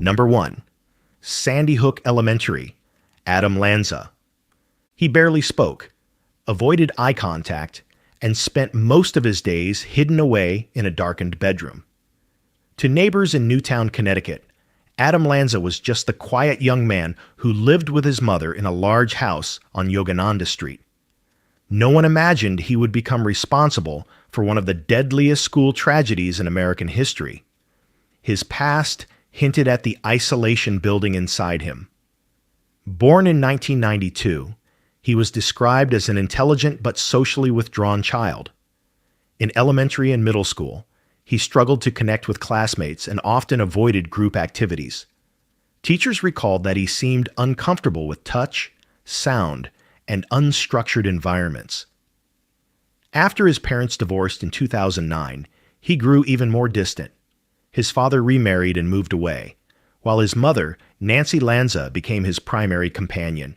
Number 1. Sandy Hook Elementary, Adam Lanza. He barely spoke, avoided eye contact, and spent most of his days hidden away in a darkened bedroom. To neighbors in Newtown, Connecticut, Adam Lanza was just the quiet young man who lived with his mother in a large house on Yogananda Street. No one imagined he would become responsible for one of the deadliest school tragedies in American history. His past hinted at the isolation building inside him. Born in 1992, he was described as an intelligent but socially withdrawn child. In elementary and middle school, he struggled to connect with classmates and often avoided group activities. Teachers recalled that he seemed uncomfortable with touch, sound, and unstructured environments. After his parents divorced in 2009, he grew even more distant. His father remarried and moved away, while his mother, Nancy Lanza, became his primary companion.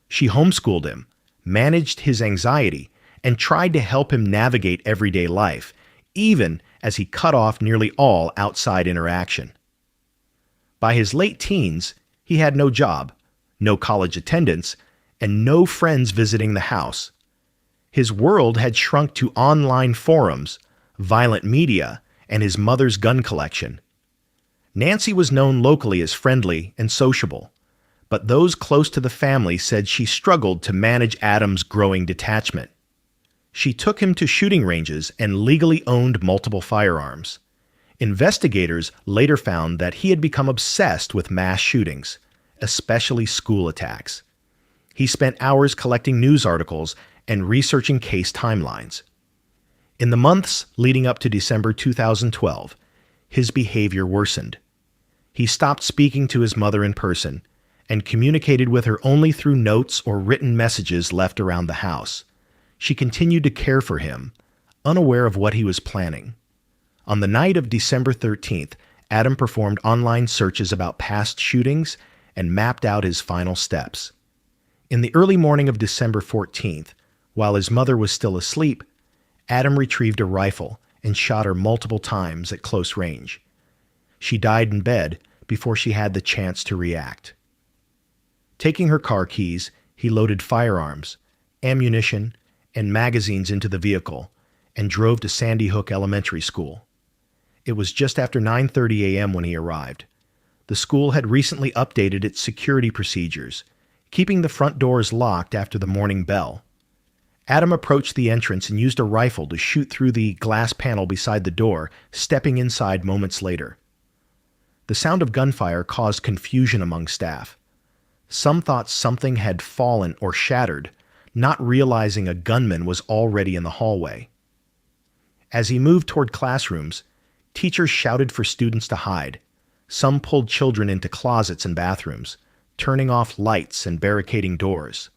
She homeschooled him, managed his anxiety, and tried to help him navigate everyday life, even as he cut off nearly all outside interaction. By his late teens, he had no job, no college attendance, and no friends visiting the house. His world had shrunk to online forums, violent media, and his mother's gun collection. Nancy was known locally as friendly and sociable, but those close to the family said she struggled to manage Adam's growing detachment. She took him to shooting ranges and legally owned multiple firearms. Investigators later found that he had become obsessed with mass shootings, especially school attacks. He spent hours collecting news articles and researching case timelines. In the months leading up to December 2012, his behavior worsened. He stopped speaking to his mother in person and communicated with her only through notes or written messages left around the house. She continued to care for him, unaware of what he was planning. On the night of December 13th, Adam performed online searches about past shootings and mapped out his final steps. In the early morning of December 14th, while his mother was still asleep, Adam retrieved a rifle and shot her multiple times at close range. She died in bed before she had the chance to react. Taking her car keys, he loaded firearms, ammunition, and magazines into the vehicle and drove to Sandy Hook Elementary School. It was just after 9:30 a.m. when he arrived. The school had recently updated its security procedures, keeping the front doors locked after the morning bell. Adam approached the entrance and used a rifle to shoot through the glass panel beside the door, stepping inside moments later. The sound of gunfire caused confusion among staff. Some thought something had fallen or shattered, not realizing a gunman was already in the hallway. As he moved toward classrooms, teachers shouted for students to hide. Some pulled children into closets and bathrooms, turning off lights and barricading doors.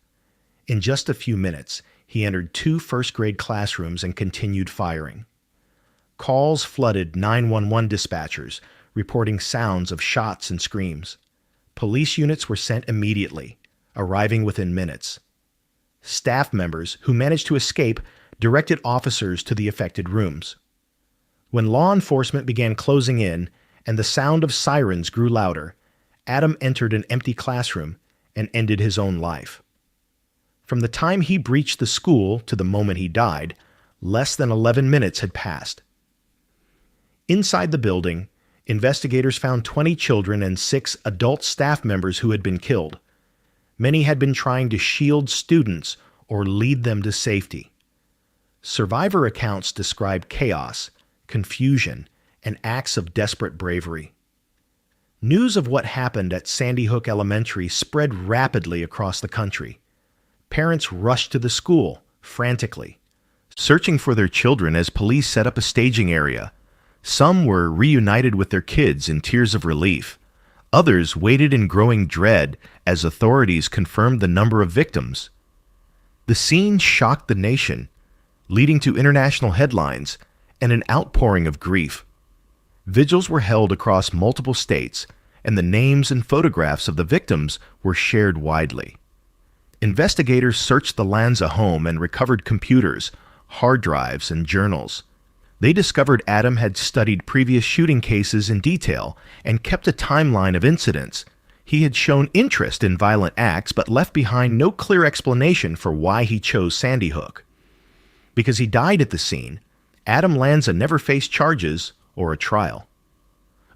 In just a few minutes, he entered 2 first-grade classrooms and continued firing. Calls flooded 911 dispatchers, reporting sounds of shots and screams. Police units were sent immediately, arriving within minutes. Staff members who managed to escape directed officers to the affected rooms. When law enforcement began closing in and the sound of sirens grew louder, Adam entered an empty classroom and ended his own life. From the time he breached the school to the moment he died, less than 11 minutes had passed. Inside the building, investigators found 20 children and 6 adult staff members who had been killed. Many had been trying to shield students or lead them to safety. Survivor accounts describe chaos, confusion, and acts of desperate bravery. News of what happened at Sandy Hook Elementary spread rapidly across the country. Parents rushed to the school, frantically, searching for their children as police set up a staging area. Some were reunited with their kids in tears of relief. Others waited in growing dread as authorities confirmed the number of victims. The scene shocked the nation, leading to international headlines and an outpouring of grief. Vigils were held across multiple states, and the names and photographs of the victims were shared widely. Investigators searched the Lanza home and recovered computers, hard drives, and journals. They discovered Adam had studied previous shooting cases in detail and kept a timeline of incidents. He had shown interest in violent acts but left behind no clear explanation for why he chose Sandy Hook. Because he died at the scene, Adam Lanza never faced charges or a trial.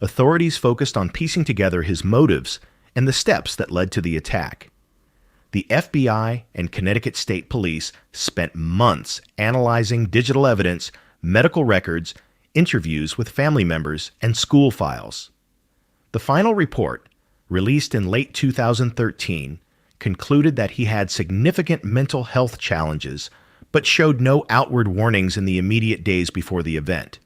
Authorities focused on piecing together his motives and the steps that led to the attack. The FBI and Connecticut State Police spent months analyzing digital evidence, medical records, interviews with family members, and school files. The final report, released in late 2013, concluded that he had significant mental health challenges, but showed no outward warnings in the immediate days before the event.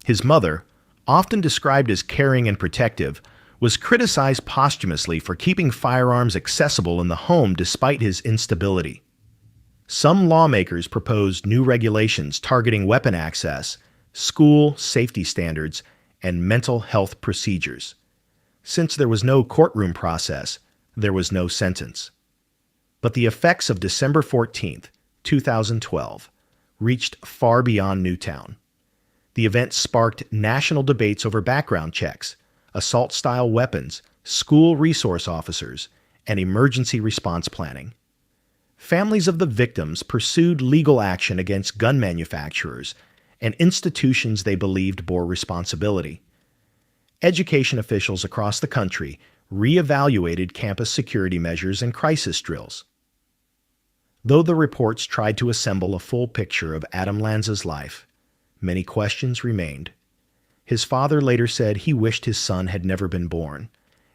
His mother, often described as caring and protective, was criticized posthumously for keeping firearms accessible in the home despite his instability. Some lawmakers proposed new regulations targeting weapon access, school safety standards, and mental health procedures. Since there was no courtroom process, there was no sentence. But the effects of December 14, 2012, reached far beyond Newtown. The event sparked national debates over background checks, assault-style weapons, school resource officers, and emergency response planning. Families of the victims pursued legal action against gun manufacturers and institutions they believed bore responsibility. Education officials across the country reevaluated campus security measures and crisis drills. Though the reports tried to assemble a full picture of Adam Lanza's life, many questions remained. His father later said he wished his son had never been born,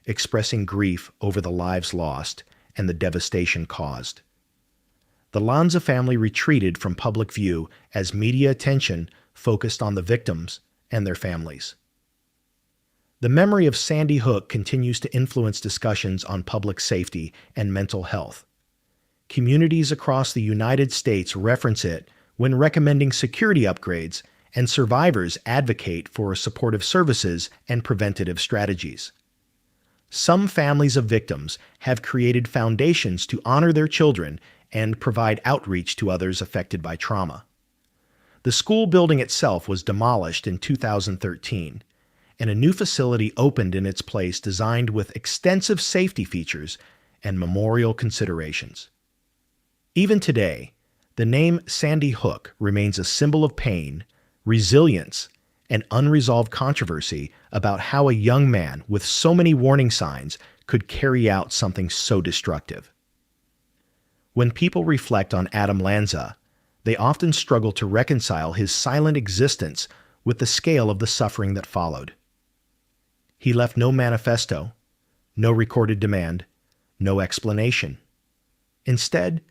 expressing grief over the lives lost and the devastation caused. The Lanza family retreated from public view as media attention focused on the victims and their families. The memory of Sandy Hook continues to influence discussions on public safety and mental health. Communities across the United States reference it when recommending security upgrades, and survivors advocate for supportive services and preventative strategies. Some families of victims have created foundations to honor their children and provide outreach to others affected by trauma. The school building itself was demolished in 2013, and a new facility opened in its place designed with extensive safety features and memorial considerations. Even today, the name Sandy Hook remains a symbol of pain, resilience, and unresolved controversy about how a young man with so many warning signs could carry out something so destructive. When people reflect on Adam Lanza, they often struggle to reconcile his silent existence with the scale of the suffering that followed. He left no manifesto, no recorded demand, no explanation. Instead,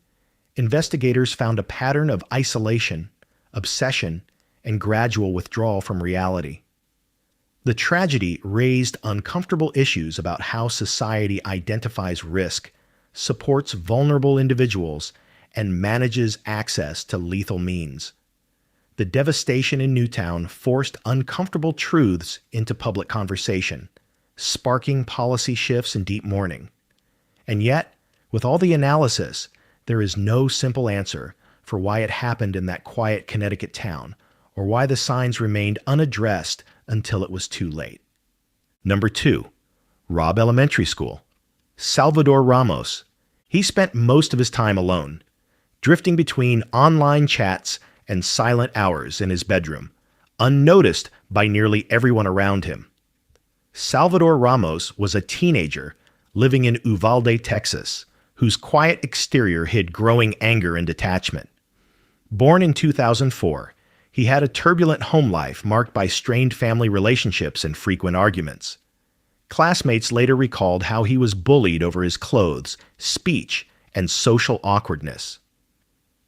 investigators found a pattern of isolation, obsession, and gradual withdrawal from reality. The tragedy raised uncomfortable issues about how society identifies risk, supports vulnerable individuals, and manages access to lethal means. The devastation in Newtown forced uncomfortable truths into public conversation, sparking policy shifts and deep mourning. And yet, with all the analysis, there is no simple answer for why it happened in that quiet Connecticut town, or why the signs remained unaddressed until it was too late. Number 2. Robb Elementary School. Salvador Ramos. He spent most of his time alone, drifting between online chats and silent hours in his bedroom, unnoticed by nearly everyone around him. Salvador Ramos was a teenager living in Uvalde, Texas, whose quiet exterior hid growing anger and detachment. Born in 2004, he had a turbulent home life marked by strained family relationships and frequent arguments. Classmates later recalled how he was bullied over his clothes, speech, and social awkwardness.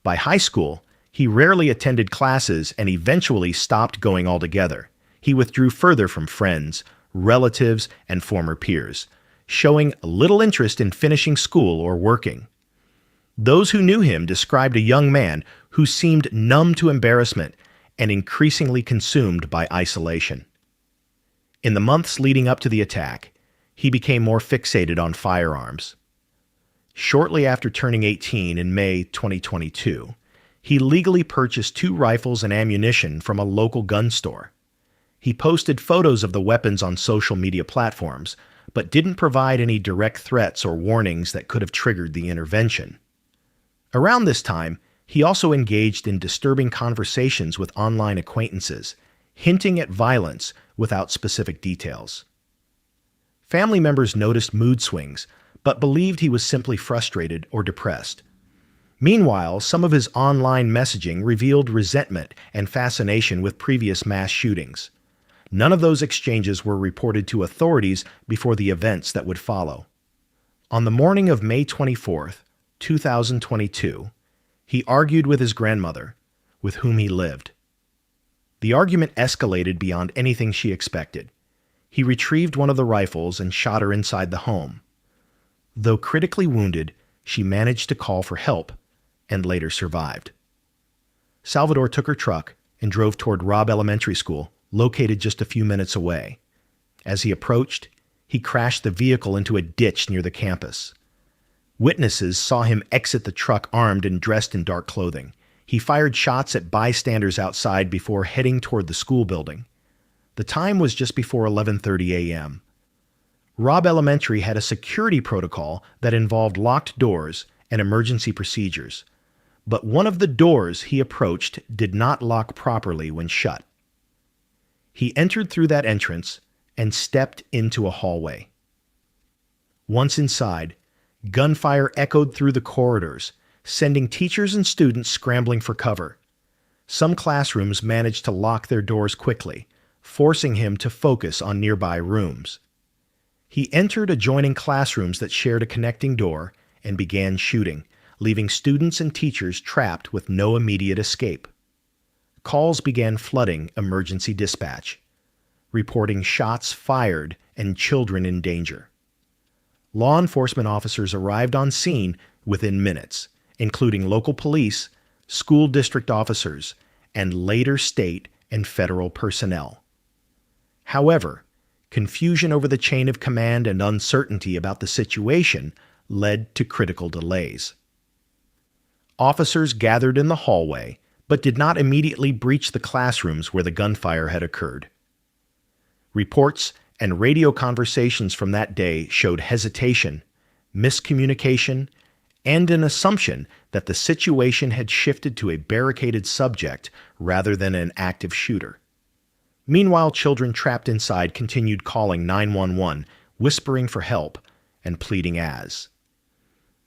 By high school, he rarely attended classes and eventually stopped going altogether. He withdrew further from friends, relatives, and former peers, showing little interest in finishing school or working. Those who knew him described a young man who seemed numb to embarrassment and increasingly consumed by isolation. In the months leading up to the attack, he became more fixated on firearms. Shortly after turning 18 in May 2022, He legally purchased 2 rifles and ammunition from a local gun store. He posted photos of the weapons on social media platforms, but didn't provide any direct threats or warnings that could have triggered the intervention. Around this time, he also engaged in disturbing conversations with online acquaintances, hinting at violence without specific details. Family members noticed mood swings, but believed he was simply frustrated or depressed. Meanwhile, some of his online messaging revealed resentment and fascination with previous mass shootings. None of those exchanges were reported to authorities before the events that would follow. On the morning of May 24, 2022, he argued with his grandmother, with whom he lived. The argument escalated beyond anything she expected. He retrieved one of the rifles and shot her inside the home. Though critically wounded, she managed to call for help and later survived. Salvador took her truck and drove toward Robb Elementary School, located just a few minutes away. As he approached, he crashed the vehicle into a ditch near the campus. Witnesses saw him exit the truck armed and dressed in dark clothing. He fired shots at bystanders outside before heading toward the school building. The time was just before 11:30 a.m. Robb Elementary had a security protocol that involved locked doors and emergency procedures, but one of the doors he approached did not lock properly when shut. He entered through that entrance and stepped into a hallway. Once inside, gunfire echoed through the corridors, sending teachers and students scrambling for cover. Some classrooms managed to lock their doors quickly, forcing him to focus on nearby rooms. He entered adjoining classrooms that shared a connecting door and began shooting, leaving students and teachers trapped with no immediate escape. Calls began flooding emergency dispatch, reporting shots fired and children in danger. Law enforcement officers arrived on scene within minutes, including local police, school district officers, and later state and federal personnel. However, confusion over the chain of command and uncertainty about the situation led to critical delays. Officers gathered in the hallway, but did not immediately breach the classrooms where the gunfire had occurred. Reports and radio conversations from that day showed hesitation, miscommunication, and an assumption that the situation had shifted to a barricaded subject rather than an active shooter. Meanwhile, children trapped inside continued calling 911, whispering for help and pleading as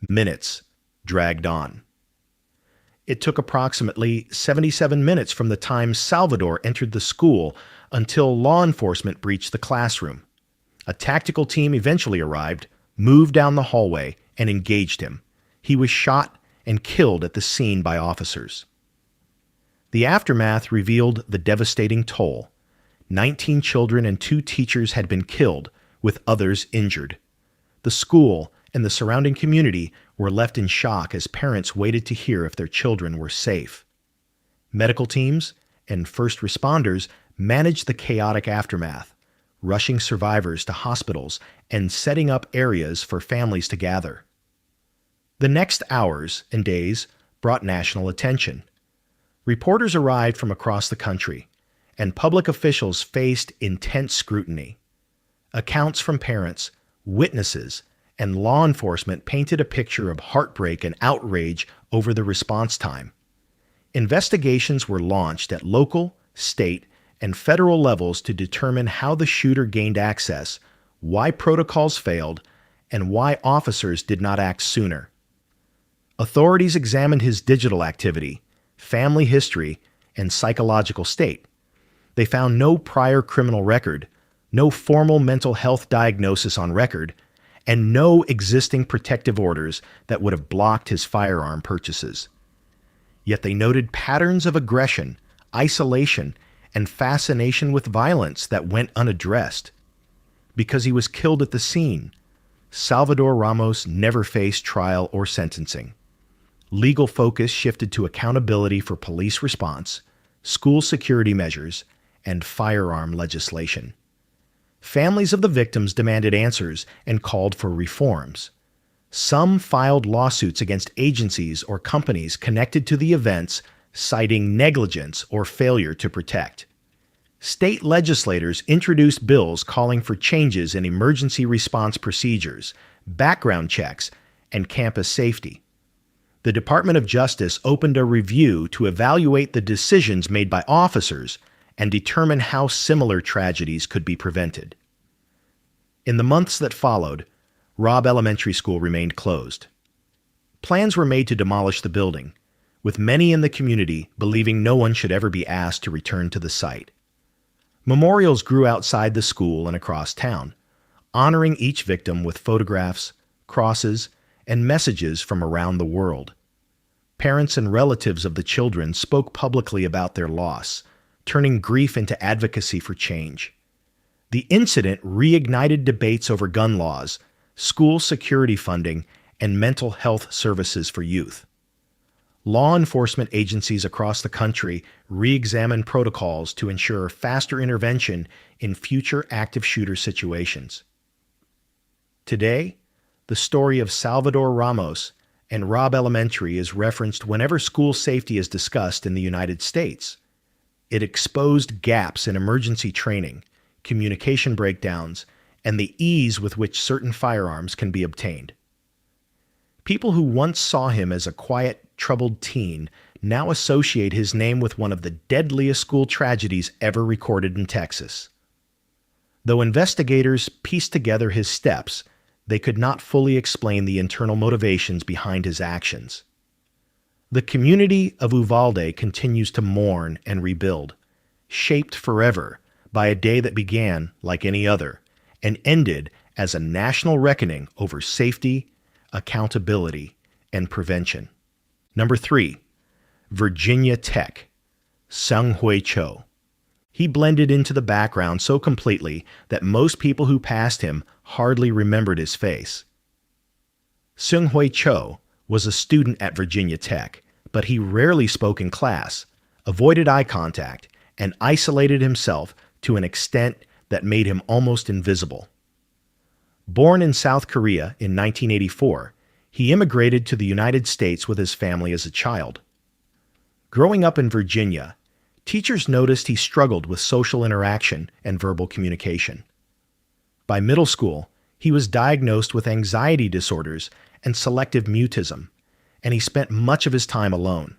minutes dragged on. It took approximately 77 minutes from the time Salvador entered the school until law enforcement breached the classroom. A tactical team eventually arrived, moved down the hallway, and engaged him. He was shot and killed at the scene by officers. The aftermath revealed the devastating toll. 19 children and 2 teachers had been killed, with others injured. The school and the surrounding community were left in shock as parents waited to hear if their children were safe. Medical teams and first responders managed the chaotic aftermath, rushing survivors to hospitals and setting up areas for families to gather. The next hours and days brought national attention. Reporters arrived from across the country, and public officials faced intense scrutiny. Accounts from parents, witnesses, and law enforcement painted a picture of heartbreak and outrage over the response time. Investigations were launched at local, state, and federal levels to determine how the shooter gained access, why protocols failed, and why officers did not act sooner. Authorities examined his digital activity, family history, and psychological state. They found no prior criminal record, no formal mental health diagnosis on record, and no existing protective orders that would have blocked his firearm purchases. Yet they noted patterns of aggression, isolation, and fascination with violence that went unaddressed. Because he was killed at the scene, Salvador Ramos never faced trial or sentencing. Legal focus shifted to accountability for police response, school security measures, and firearm legislation. Families of the victims demanded answers and called for reforms. Some filed lawsuits against agencies or companies connected to the events, citing negligence or failure to protect. State legislators introduced bills calling for changes in emergency response procedures, background checks, and campus safety. The Department of Justice opened a review to evaluate the decisions made by officers and determine how similar tragedies could be prevented. In the months that followed, Robb Elementary School remained closed. Plans were made to demolish the building, with many in the community believing no one should ever be asked to return to the site. Memorials grew outside the school and across town, honoring each victim with photographs, crosses, and messages from around the world. Parents and relatives of the children spoke publicly about their loss, turning grief into advocacy for change. The incident reignited debates over gun laws, school security funding, and mental health services for youth. Law enforcement agencies across the country re-examined protocols to ensure faster intervention in future active shooter situations. Today, the story of Salvador Ramos and Robb Elementary is referenced whenever school safety is discussed in the United States. It exposed gaps in emergency training, communication breakdowns, and the ease with which certain firearms can be obtained. People who once saw him as a quiet, troubled teen now associate his name with one of the deadliest school tragedies ever recorded in Texas. Though investigators pieced together his steps, they could not fully explain the internal motivations behind his actions. The community of Uvalde continues to mourn and rebuild, shaped forever by a day that began like any other and ended as a national reckoning over safety, accountability, and prevention. Number 3, Virginia Tech, Seung-Hui Cho. He blended into the background so completely that most people who passed him hardly remembered his face. Seung-Hui Cho was a student at Virginia Tech, but he rarely spoke in class, avoided eye contact, and isolated himself to an extent that made him almost invisible. Born in South Korea in 1984, he immigrated to the United States with his family as a child. Growing up in Virginia, teachers noticed he struggled with social interaction and verbal communication. By middle school, he was diagnosed with anxiety disorders and selective mutism, and he spent much of his time alone.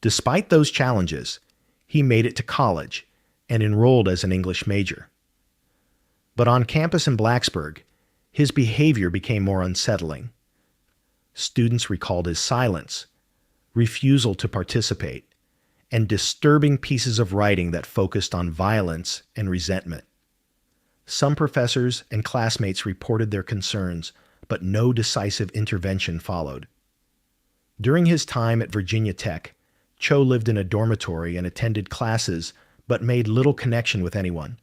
Despite those challenges, he made it to college and enrolled as an English major. But on campus in Blacksburg, his behavior became more unsettling. Students recalled his silence, refusal to participate, and disturbing pieces of writing that focused on violence and resentment. Some professors and classmates reported their concerns, but no decisive intervention followed. During his time at Virginia Tech, Cho lived in a dormitory and attended classes, but made little connection with anyone.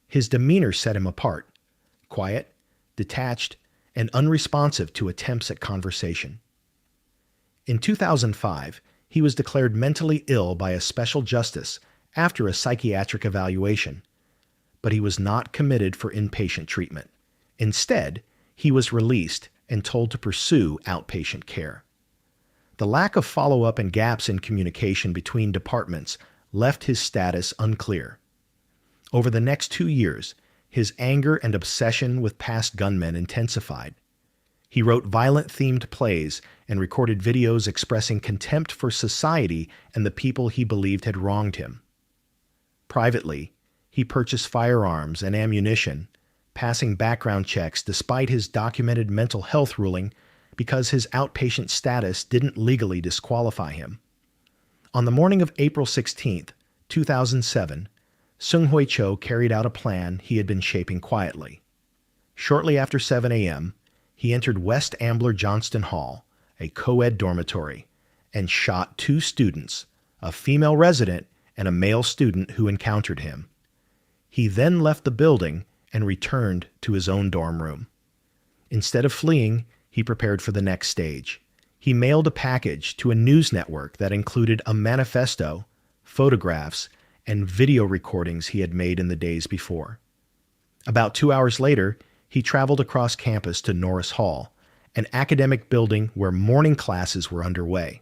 His demeanor set him apart, quiet, detached, and unresponsive to attempts at conversation. In 2005, he was declared mentally ill by a special justice after a psychiatric evaluation, but he was not committed for inpatient treatment. Instead, he was released and told to pursue outpatient care. The lack of follow-up and gaps in communication between departments left his status unclear. Over the next 2 years, his anger and obsession with past gunmen intensified. He wrote violent-themed plays and recorded videos expressing contempt for society and the people he believed had wronged him. Privately, he purchased firearms and ammunition, passing background checks despite his documented mental health ruling because his outpatient status didn't legally disqualify him. On the morning of April 16, 2007, Seung-Hui Cho carried out a plan he had been shaping quietly. Shortly after 7 a.m., he entered West Ambler Johnston Hall, a co-ed dormitory, and shot 2 students, a female resident and a male student who encountered him. He then left the building and returned to his own dorm room. Instead of fleeing, he prepared for the next stage. He mailed a package to a news network that included a manifesto, photographs, and video recordings he had made in the days before. About 2 hours later, he traveled across campus to Norris Hall an academic building where morning classes were underway.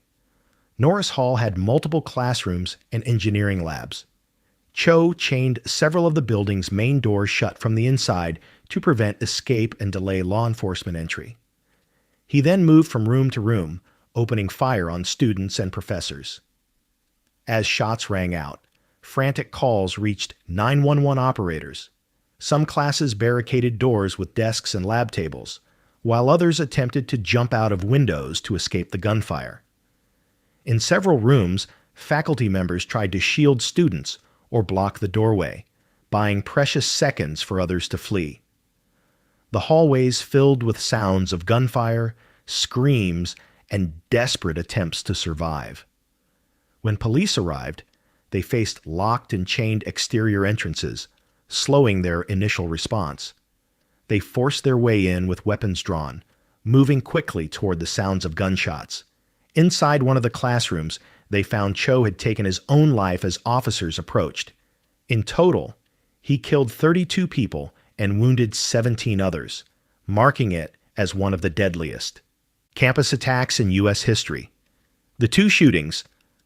Norris Hall had multiple classrooms and engineering labs. Cho chained several of the building's main doors shut from the inside to prevent escape and delay law enforcement entry. He then moved from room to room, opening fire on students and professors. As shots rang out, frantic calls reached 911 operators. Some classes barricaded doors with desks and lab tables, while others attempted to jump out of windows to escape the gunfire. In several rooms, faculty members tried to shield students or block the doorway, buying precious seconds for others to flee. The hallways filled with sounds of gunfire, screams, and desperate attempts to survive. When police arrived, they faced locked and chained exterior entrances, slowing their initial response. They forced their way in with weapons drawn, moving quickly toward the sounds of gunshots. Inside one of the classrooms, they found Cho had taken his own life as officers approached. In total, he killed 32 people and wounded 17 others, marking it as one of the deadliest. Campus attacks in U.S. history. The two shootings,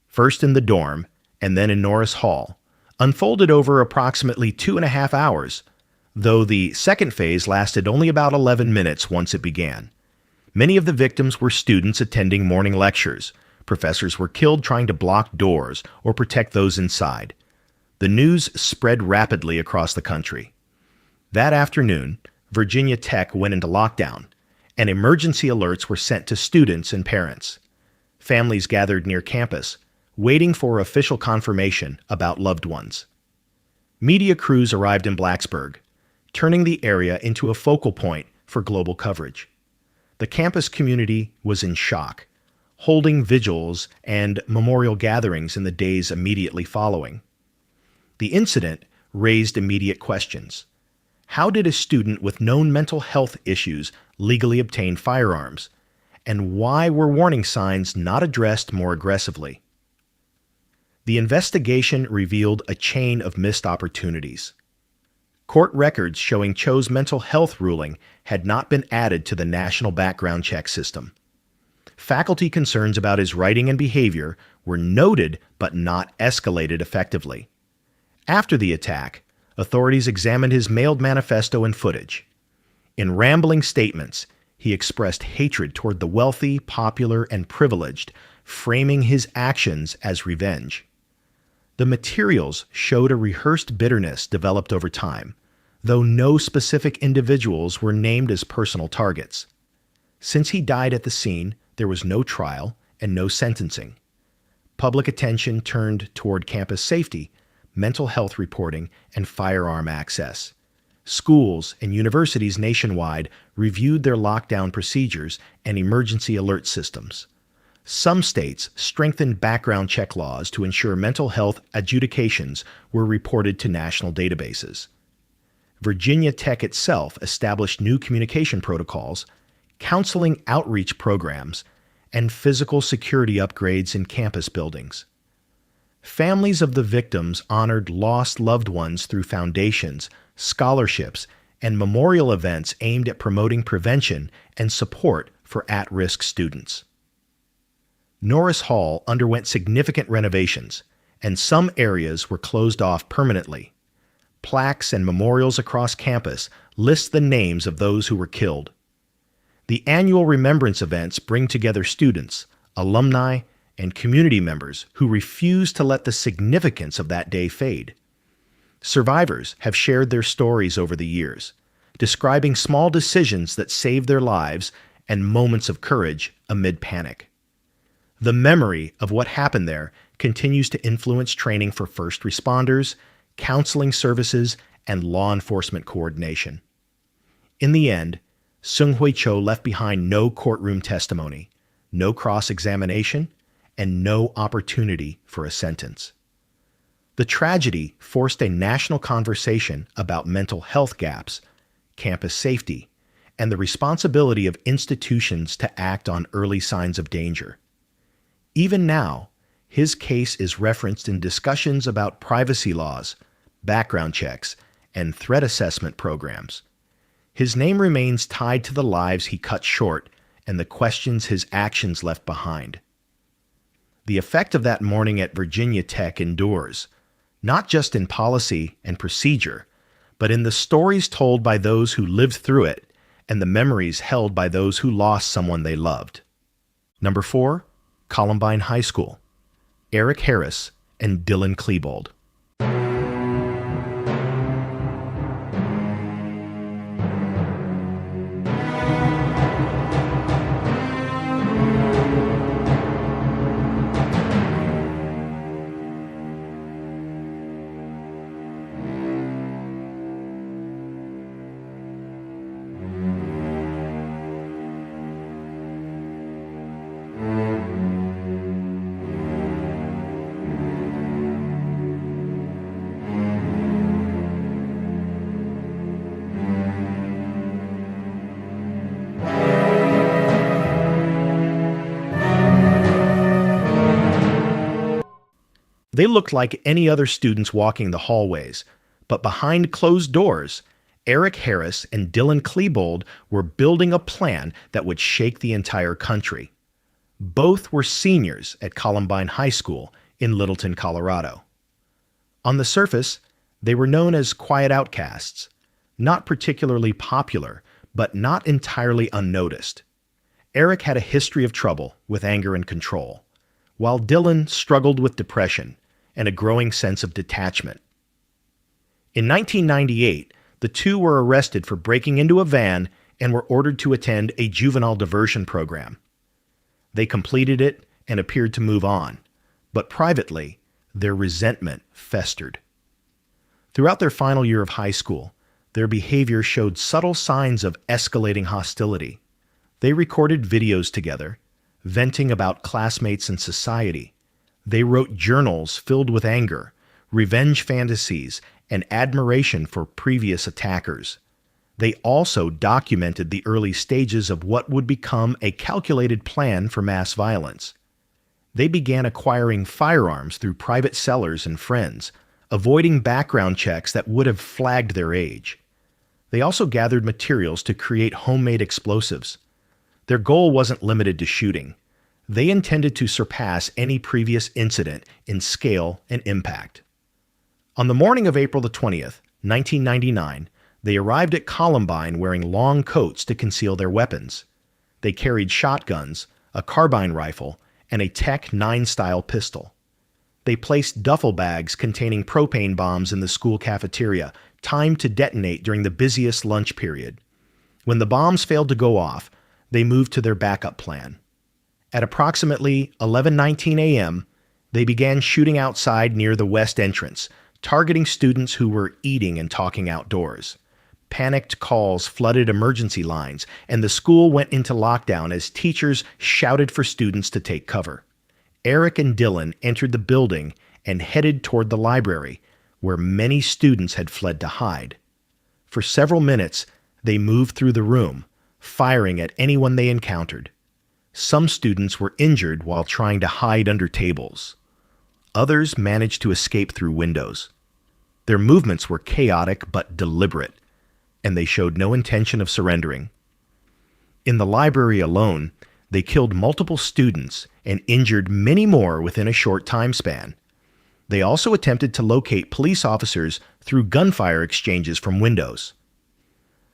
first in the dorm and then in Norris Hall, unfolded over approximately 2.5 hours, though the second phase lasted only about 11 minutes once it began. Many of the victims were students attending morning lectures. Professors were killed trying to block doors or protect those inside. The news spread rapidly across the country. That afternoon, Virginia Tech went into lockdown, and emergency alerts were sent to students and parents. Families gathered near campus, waiting for official confirmation about loved ones. Media crews arrived in Blacksburg, turning the area into a focal point for global coverage. The campus community was in shock, holding vigils and memorial gatherings in the days immediately following. The incident raised immediate questions. How did a student with known mental health issues legally obtain firearms? And why were warning signs not addressed more aggressively? The investigation revealed a chain of missed opportunities. Court records showing Cho's mental health ruling had not been added to the national background check system. Faculty concerns about his writing and behavior were noted but not escalated effectively. After the attack, authorities examined his mailed manifesto and footage. In rambling statements, he expressed hatred toward the wealthy, popular, and privileged, framing his actions as revenge. The materials showed a rehearsed bitterness developed over time, though no specific individuals were named as personal targets. Since he died at the scene, there was no trial and no sentencing. Public attention turned toward campus safety, mental health reporting, and firearm access. Schools and universities nationwide reviewed their lockdown procedures and emergency alert systems. Some states strengthened background check laws to ensure mental health adjudications were reported to national databases. Virginia Tech itself established new communication protocols, counseling outreach programs, and physical security upgrades in campus buildings. Families of the victims honored lost loved ones through foundations, scholarships, and memorial events aimed at promoting prevention and support for at-risk students. Norris Hall underwent significant renovations, and some areas were closed off permanently. Plaques and memorials across campus list the names of those who were killed. The annual remembrance events bring together students, alumni, and community members who refuse to let the significance of that day fade. Survivors have shared their stories over the years, describing small decisions that saved their lives and moments of courage amid panic. The memory of what happened there continues to influence training for first responders, counseling services, and law enforcement coordination. In the end, Seung-Hui Cho left behind no courtroom testimony, no cross-examination, and no opportunity for a sentence. The tragedy forced a national conversation about mental health gaps, campus safety, and the responsibility of institutions to act on early signs of danger. Even now, his case is referenced in discussions about privacy laws, background checks, and threat assessment programs. His name remains tied to the lives he cut short and the questions his actions left behind. The effect of that morning at Virginia Tech endures, not just in policy and procedure, but in the stories told by those who lived through it and the memories held by those who lost someone they loved. Number 4, Columbine High School. Eric Harris and Dylan Klebold. They looked like any other students walking the hallways, but behind closed doors, Eric Harris and Dylan Klebold were building a plan that would shake the entire country. Both were seniors at Columbine High School in Littleton, Colorado. On the surface, they were known as quiet outcasts, not particularly popular, but not entirely unnoticed. Eric had a history of trouble with anger and control, while Dylan struggled with depression and a growing sense of detachment. In 1998, the two were arrested for breaking into a van and were ordered to attend a juvenile diversion program. They completed it and appeared to move on, but privately, their resentment festered. Throughout their final year of high school, their behavior showed subtle signs of escalating hostility. They recorded videos together, venting about classmates and society. They wrote journals filled with anger, revenge fantasies, and admiration for previous attackers. They also documented the early stages of what would become a calculated plan for mass violence. They began acquiring firearms through private sellers and friends, avoiding background checks that would have flagged their age. They also gathered materials to create homemade explosives. Their goal wasn't limited to shooting. They intended to surpass any previous incident in scale and impact. On the morning of April the 20th, 1999, they arrived at Columbine wearing long coats to conceal their weapons. They carried shotguns, a carbine rifle, and a Tech 9-style pistol. They placed duffel bags containing propane bombs in the school cafeteria, timed to detonate during the busiest lunch period. When the bombs failed to go off, they moved to their backup plan. At approximately 11:19 a.m., they began shooting outside near the west entrance, targeting students who were eating and talking outdoors. Panicked calls flooded emergency lines, and the school went into lockdown as teachers shouted for students to take cover. Eric and Dylan entered the building and headed toward the library, where many students had fled to hide. For several minutes, they moved through the room, firing at anyone they encountered. Some students were injured while trying to hide under tables. Others managed to escape through windows. Their movements were chaotic but deliberate, and they showed no intention of surrendering. In the library alone, they killed multiple students and injured many more within a short time span. They also attempted to locate police officers through gunfire exchanges from windows.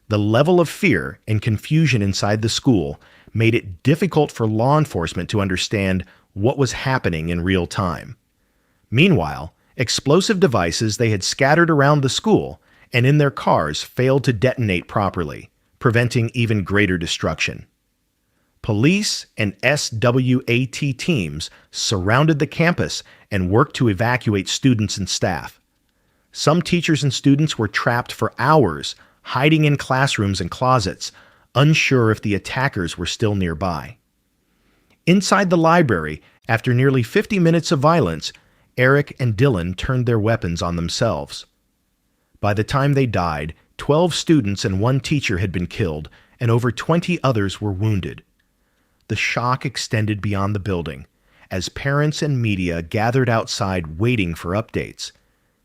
The level of fear and confusion inside the school made it difficult for law enforcement to understand what was happening in real time. Meanwhile, explosive devices they had scattered around the school and in their cars failed to detonate properly, preventing even greater destruction. Police and SWAT teams surrounded the campus and worked to evacuate students and staff. Some teachers and students were trapped for hours, hiding in classrooms and closets, unsure if the attackers were still nearby. Inside the library, after nearly 50 minutes of violence, Eric and Dylan turned their weapons on themselves. By the time they died, 12 students and 1 teacher had been killed, and over 20 others were wounded. The shock extended beyond the building, as parents and media gathered outside waiting for updates,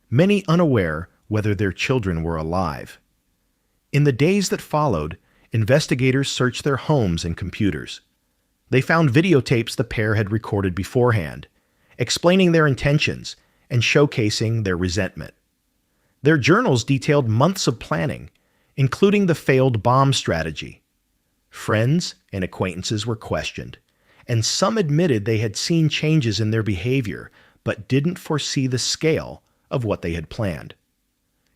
many unaware whether their children were alive. In the days that followed, investigators searched their homes and computers. They found videotapes the pair had recorded beforehand, explaining their intentions and showcasing their resentment. Their journals detailed months of planning, including the failed bomb strategy. Friends and acquaintances were questioned, and some admitted they had seen changes in their behavior but didn't foresee the scale of what they had planned.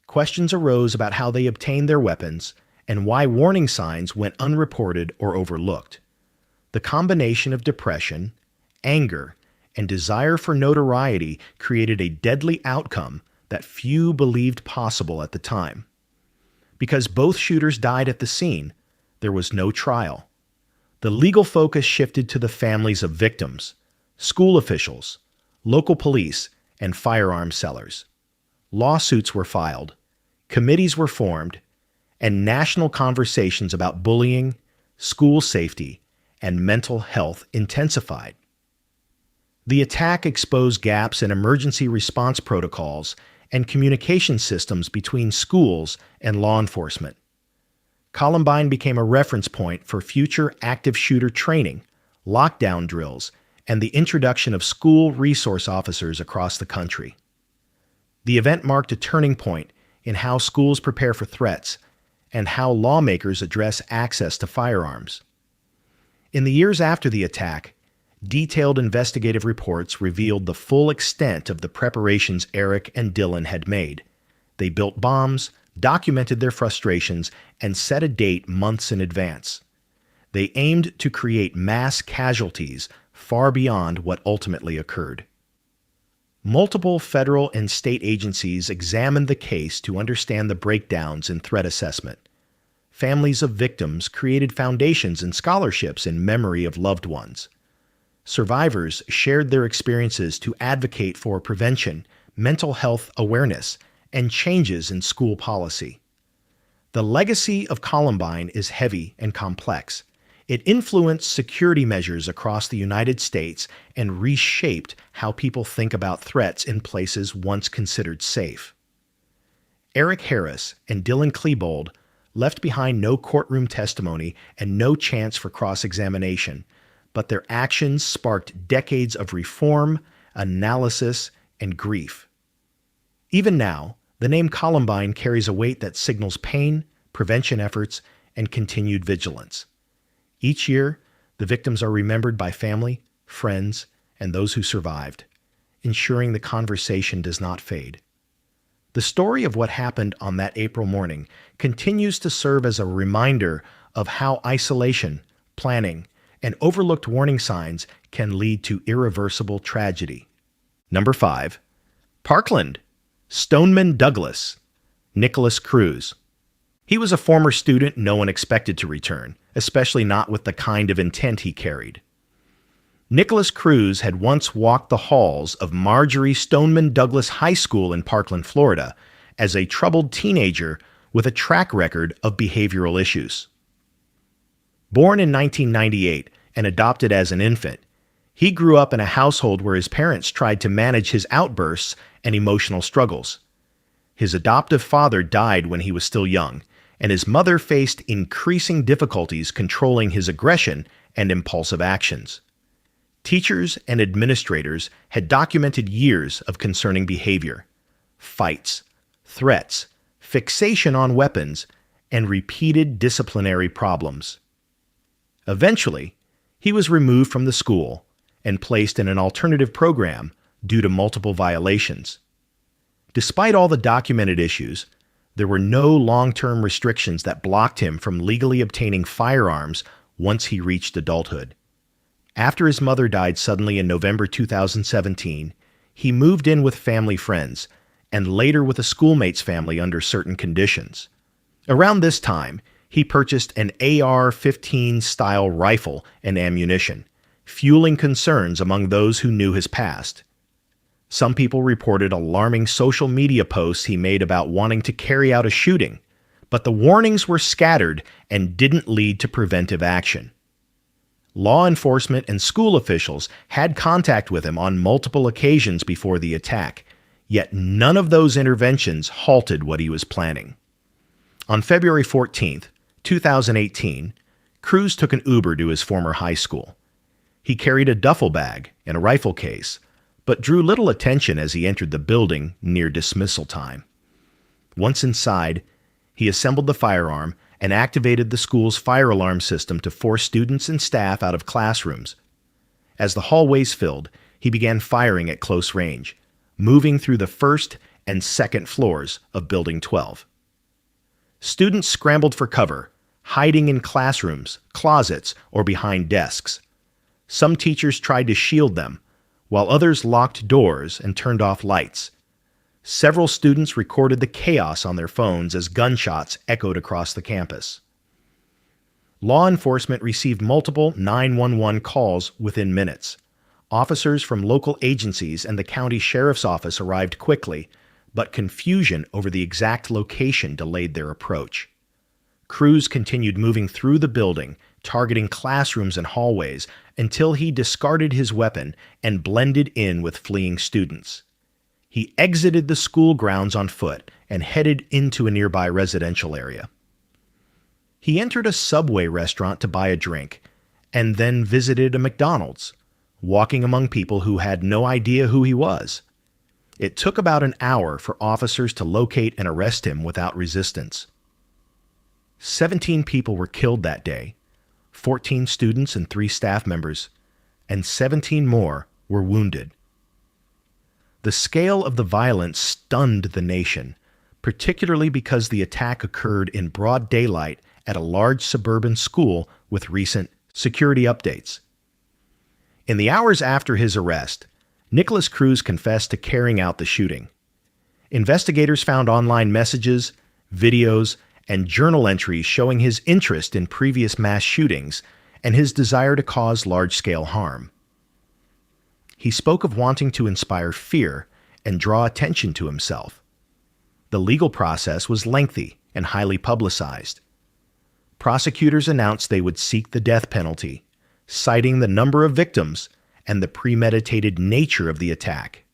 Questions arose about how they obtained their weapons and why warning signs went unreported or overlooked. The combination of depression, anger, and desire for notoriety created a deadly outcome that few believed possible at the time. Because both shooters died at the scene, there was no trial. The legal focus shifted to the families of victims, school officials, local police, and firearm sellers. Lawsuits were filed, committees were formed, and national conversations about bullying, school safety, and mental health intensified. The attack exposed gaps in emergency response protocols and communication systems between schools and law enforcement. Columbine became a reference point for future active shooter training, lockdown drills, and the introduction of school resource officers across the country. The event marked a turning point in how schools prepare for threats and how lawmakers address access to firearms. In the years after the attack, detailed investigative reports revealed the full extent of the preparations Eric and Dylan had made. They built bombs, documented their frustrations, and set a date months in advance. They aimed to create mass casualties far beyond what ultimately occurred. Multiple federal and state agencies examined the case to understand the breakdowns in threat assessment. Families of victims created foundations and scholarships in memory of loved ones. Survivors shared their experiences to advocate for prevention, mental health awareness, and changes in school policy. The legacy of Columbine is heavy and complex. It influenced security measures across the United States and reshaped how people think about threats in places once considered safe. Eric Harris and Dylan Klebold left behind no courtroom testimony and no chance for cross-examination, but their actions sparked decades of reform, analysis, and grief. Even now, the name Columbine carries a weight that signals pain, prevention efforts, and continued vigilance. Each year, the victims are remembered by family, friends, and those who survived, ensuring the conversation does not fade. The story of what happened on that April morning continues to serve as a reminder of how isolation, planning, and overlooked warning signs can lead to irreversible tragedy. Number 5. Parkland. Stoneman Douglas. Nicholas Cruz. He was a former student no one expected to return, especially not with the kind of intent he carried. Nicholas Cruz had once walked the halls of Marjorie Stoneman Douglas High School in Parkland, Florida, as a troubled teenager with a track record of behavioral issues. Born in 1998 and adopted as an infant, he grew up in a household where his parents tried to manage his outbursts and emotional struggles. His adoptive father died when he was still young, and his mother faced increasing difficulties controlling his aggression and impulsive actions. Teachers and administrators had documented years of concerning behavior, fights, threats, fixation on weapons, and repeated disciplinary problems. Eventually, he was removed from the school and placed in an alternative program due to multiple violations. Despite all the documented issues, there were no long-term restrictions that blocked him from legally obtaining firearms once he reached adulthood. After his mother died suddenly in November 2017, he moved in with family friends and later with a schoolmate's family under certain conditions. Around this time, he purchased an AR-15 style rifle and ammunition, fueling concerns among those who knew his past. Some people reported alarming social media posts he made about wanting to carry out a shooting, but the warnings were scattered and didn't lead to preventive action. Law enforcement and school officials had contact with him on multiple occasions before the attack, yet none of those interventions halted what he was planning. On February 14th, 2018, Cruz took an Uber to his former high school. He carried a duffel bag and a rifle case, but drew little attention as he entered the building near dismissal time. Once inside, he assembled the firearm and activated the school's fire alarm system to force students and staff out of classrooms. As the hallways filled, he began firing at close range, moving through the first and second floors of Building 12. Students scrambled for cover, hiding in classrooms, closets, or behind desks. Some teachers tried to shield them, while others locked doors and turned off lights. Several students recorded the chaos on their phones as gunshots echoed across the campus. Law enforcement received multiple 911 calls within minutes. Officers from local agencies and the county sheriff's office arrived quickly, but confusion over the exact location delayed their approach. Cruz continued moving through the building, targeting classrooms and hallways, until he discarded his weapon and blended in with fleeing students. He exited the school grounds on foot and headed into a nearby residential area. He entered a Subway restaurant to buy a drink, and then visited a McDonald's, walking among people who had no idea who he was. It took about an hour for officers to locate and arrest him without resistance. 17 people were killed that day, 14 students and 3 staff members, and 17 more were wounded. The scale of the violence stunned the nation, particularly because the attack occurred in broad daylight at a large suburban school with recent security updates. In the hours after his arrest, Nicholas Cruz confessed to carrying out the shooting. Investigators found online messages, videos, and journal entries showing his interest in previous mass shootings and his desire to cause large-scale harm. He spoke of wanting to inspire fear and draw attention to himself. The legal process was lengthy and highly publicized. Prosecutors announced they would seek the death penalty, citing the number of victims and the premeditated nature of the attack.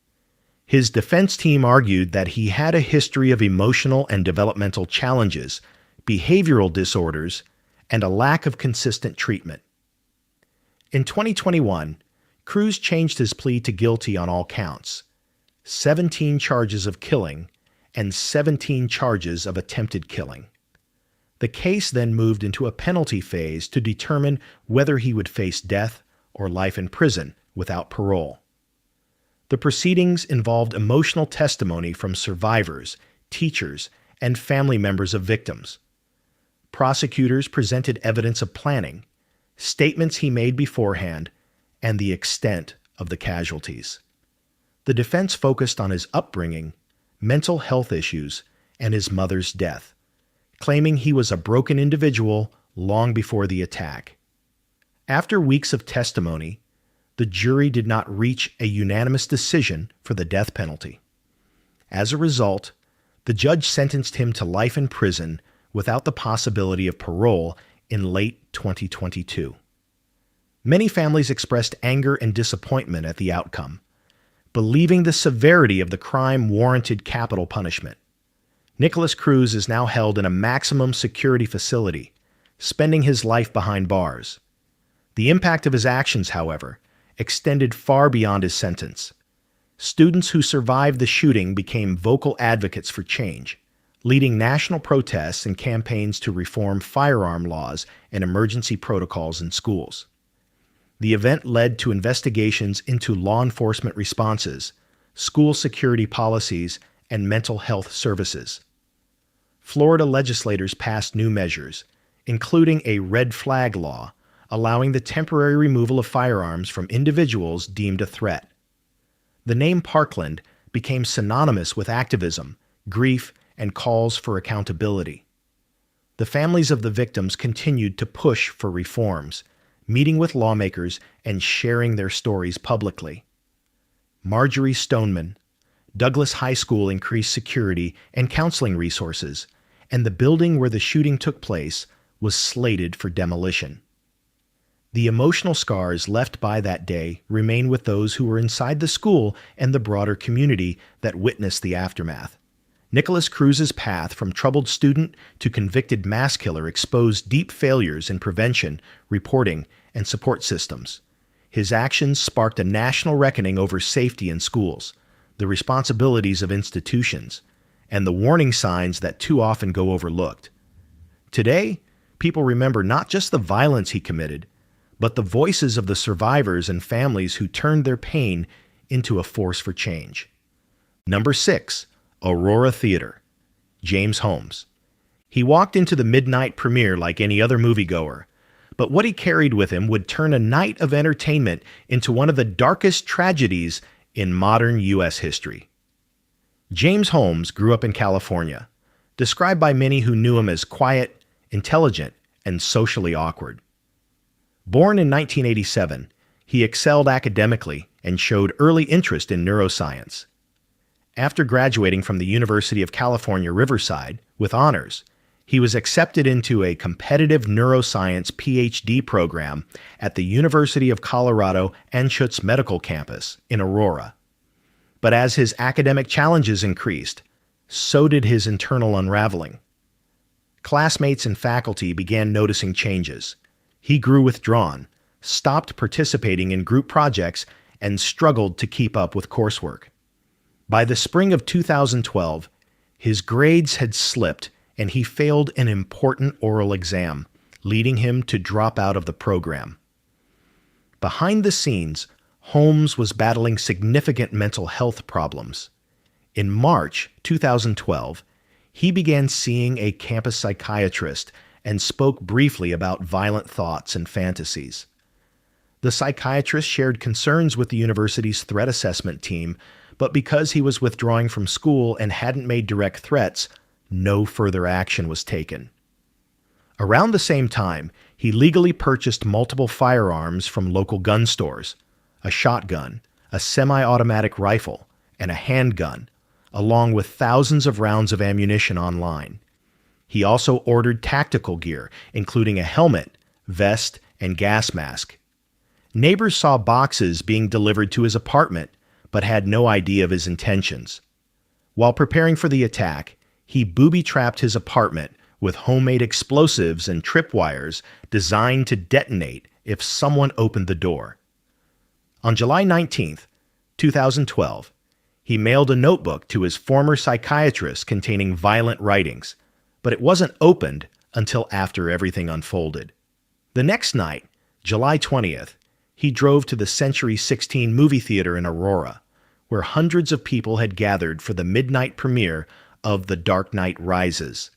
His defense team argued that he had a history of emotional and developmental challenges, behavioral disorders, and a lack of consistent treatment. In 2021, Cruz changed his plea to guilty on all counts: 17 charges of killing and 17 charges of attempted killing. The case then moved into a penalty phase to determine whether he would face death or life in prison without parole. The proceedings involved emotional testimony from survivors, teachers, and family members of victims. Prosecutors presented evidence of planning, statements he made beforehand, and the extent of the casualties. The defense focused on his upbringing, mental health issues, and his mother's death, claiming he was a broken individual long before the attack. After weeks of testimony, the jury did not reach a unanimous decision for the death penalty. As a result, the judge sentenced him to life in prison without the possibility of parole in late 2022. Many families expressed anger and disappointment at the outcome, believing the severity of the crime warranted capital punishment. Nicholas Cruz is now held in a maximum security facility, spending his life behind bars. The impact of his actions, however, extended far beyond his sentence. Students who survived the shooting became vocal advocates for change, leading national protests and campaigns to reform firearm laws and emergency protocols in schools. The event led to investigations into law enforcement responses, school security policies, and mental health services. Florida legislators passed new measures, including a red flag law, allowing the temporary removal of firearms from individuals deemed a threat. The name Parkland became synonymous with activism, grief, and calls for accountability. The families of the victims continued to push for reforms, meeting with lawmakers and sharing their stories publicly. Marjorie Stoneman, Douglas High School increased security and counseling resources, and the building where the shooting took place was slated for demolition. The emotional scars left by that day remain with those who were inside the school and the broader community that witnessed the aftermath. Nicholas Cruz's path from troubled student to convicted mass killer exposed deep failures in prevention, reporting, and support systems. His actions sparked a national reckoning over safety in schools, the responsibilities of institutions, and the warning signs that too often go overlooked. Today, people remember not just the violence he committed, but the voices of the survivors and families who turned their pain into a force for change. Number 6. Aurora Theater. James Holmes. He walked into the midnight premiere like any other moviegoer, but what he carried with him would turn a night of entertainment into one of the darkest tragedies in modern U.S. history. James Holmes grew up in California, described by many who knew him as quiet, intelligent, and socially awkward. Born in 1987, he excelled academically and showed early interest in neuroscience. After graduating from the University of California, Riverside, with honors, he was accepted into a competitive neuroscience PhD program at the University of Colorado Anschutz Medical Campus in Aurora. But as his academic challenges increased, so did his internal unraveling. Classmates and faculty began noticing changes. He grew withdrawn, stopped participating in group projects, and struggled to keep up with coursework. By the spring of 2012, his grades had slipped and he failed an important oral exam, leading him to drop out of the program. Behind the scenes, Holmes was battling significant mental health problems. In March 2012, he began seeing a campus psychiatrist and spoke briefly about violent thoughts and fantasies. The psychiatrist shared concerns with the university's threat assessment team, but because he was withdrawing from school and hadn't made direct threats, no further action was taken. Around the same time, he legally purchased multiple firearms from local gun stores, a shotgun, a semi-automatic rifle, and a handgun, along with thousands of rounds of ammunition online. He also ordered tactical gear, including a helmet, vest, and gas mask. Neighbors saw boxes being delivered to his apartment, but had no idea of his intentions. While preparing for the attack, he booby-trapped his apartment with homemade explosives and tripwires designed to detonate if someone opened the door. On July 19, 2012, he mailed a notebook to his former psychiatrist containing violent writings, but it wasn't opened until after everything unfolded. The next night, July 20th, he drove to the Century 16 movie theater in Aurora, where hundreds of people had gathered for the midnight premiere of The Dark Knight Rises.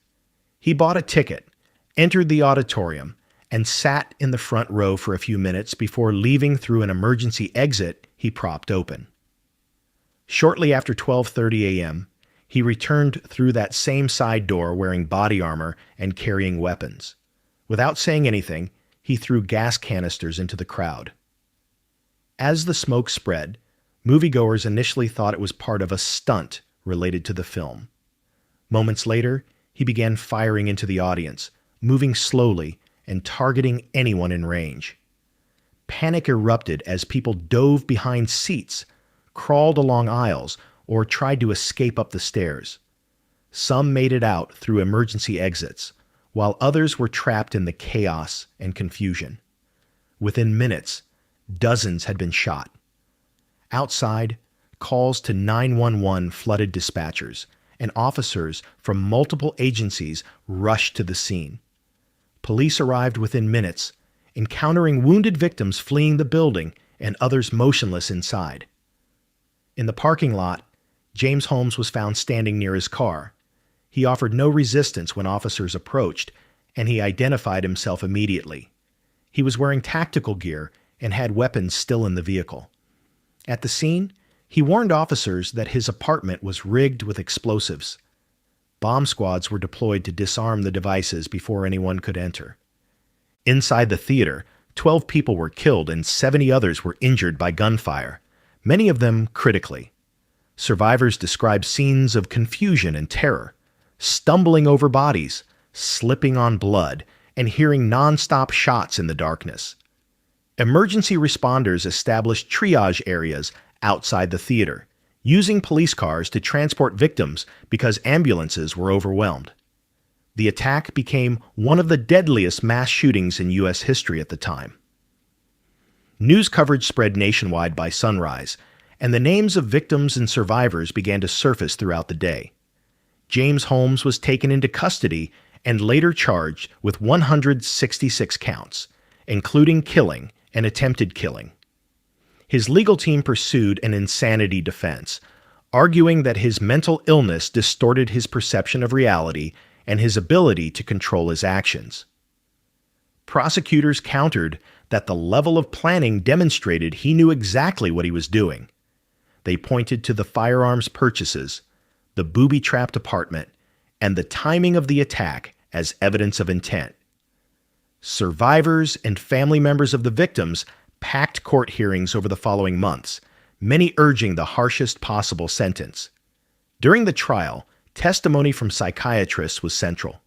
He bought a ticket, entered the auditorium, and sat in the front row for a few minutes before leaving through an emergency exit he propped open. Shortly after 12:30 a.m., he returned through that same side door wearing body armor and carrying weapons. Without saying anything, he threw gas canisters into the crowd. As the smoke spread, moviegoers initially thought it was part of a stunt related to the film. Moments later, he began firing into the audience, moving slowly and targeting anyone in range. Panic erupted as people dove behind seats, crawled along aisles, or tried to escape up the stairs. Some made it out through emergency exits, while others were trapped in the chaos and confusion. Within minutes, dozens had been shot. Outside, calls to 911 flooded dispatchers, and officers from multiple agencies rushed to the scene. Police arrived within minutes, encountering wounded victims fleeing the building and others motionless inside. In the parking lot, James Holmes was found standing near his car. He offered no resistance when officers approached, and he identified himself immediately. He was wearing tactical gear and had weapons still in the vehicle. At the scene, he warned officers that his apartment was rigged with explosives. Bomb squads were deployed to disarm the devices before anyone could enter. Inside the theater, 12 people were killed and 70 others were injured by gunfire, many of them critically. Survivors described scenes of confusion and terror, stumbling over bodies, slipping on blood, and hearing non-stop shots in the darkness. Emergency responders established triage areas outside the theater, using police cars to transport victims because ambulances were overwhelmed. The attack became one of the deadliest mass shootings in U.S. history at the time. News coverage spread nationwide by sunrise, and the names of victims and survivors began to surface throughout the day. James Holmes was taken into custody and later charged with 166 counts, including killing and attempted killing. His legal team pursued an insanity defense, arguing that his mental illness distorted his perception of reality and his ability to control his actions. Prosecutors countered that the level of planning demonstrated he knew exactly what he was doing. They pointed to the firearms purchases, the booby-trapped apartment, and the timing of the attack as evidence of intent. Survivors and family members of the victims packed court hearings over the following months, many urging the harshest possible sentence. During the trial, testimony from psychiatrists was central.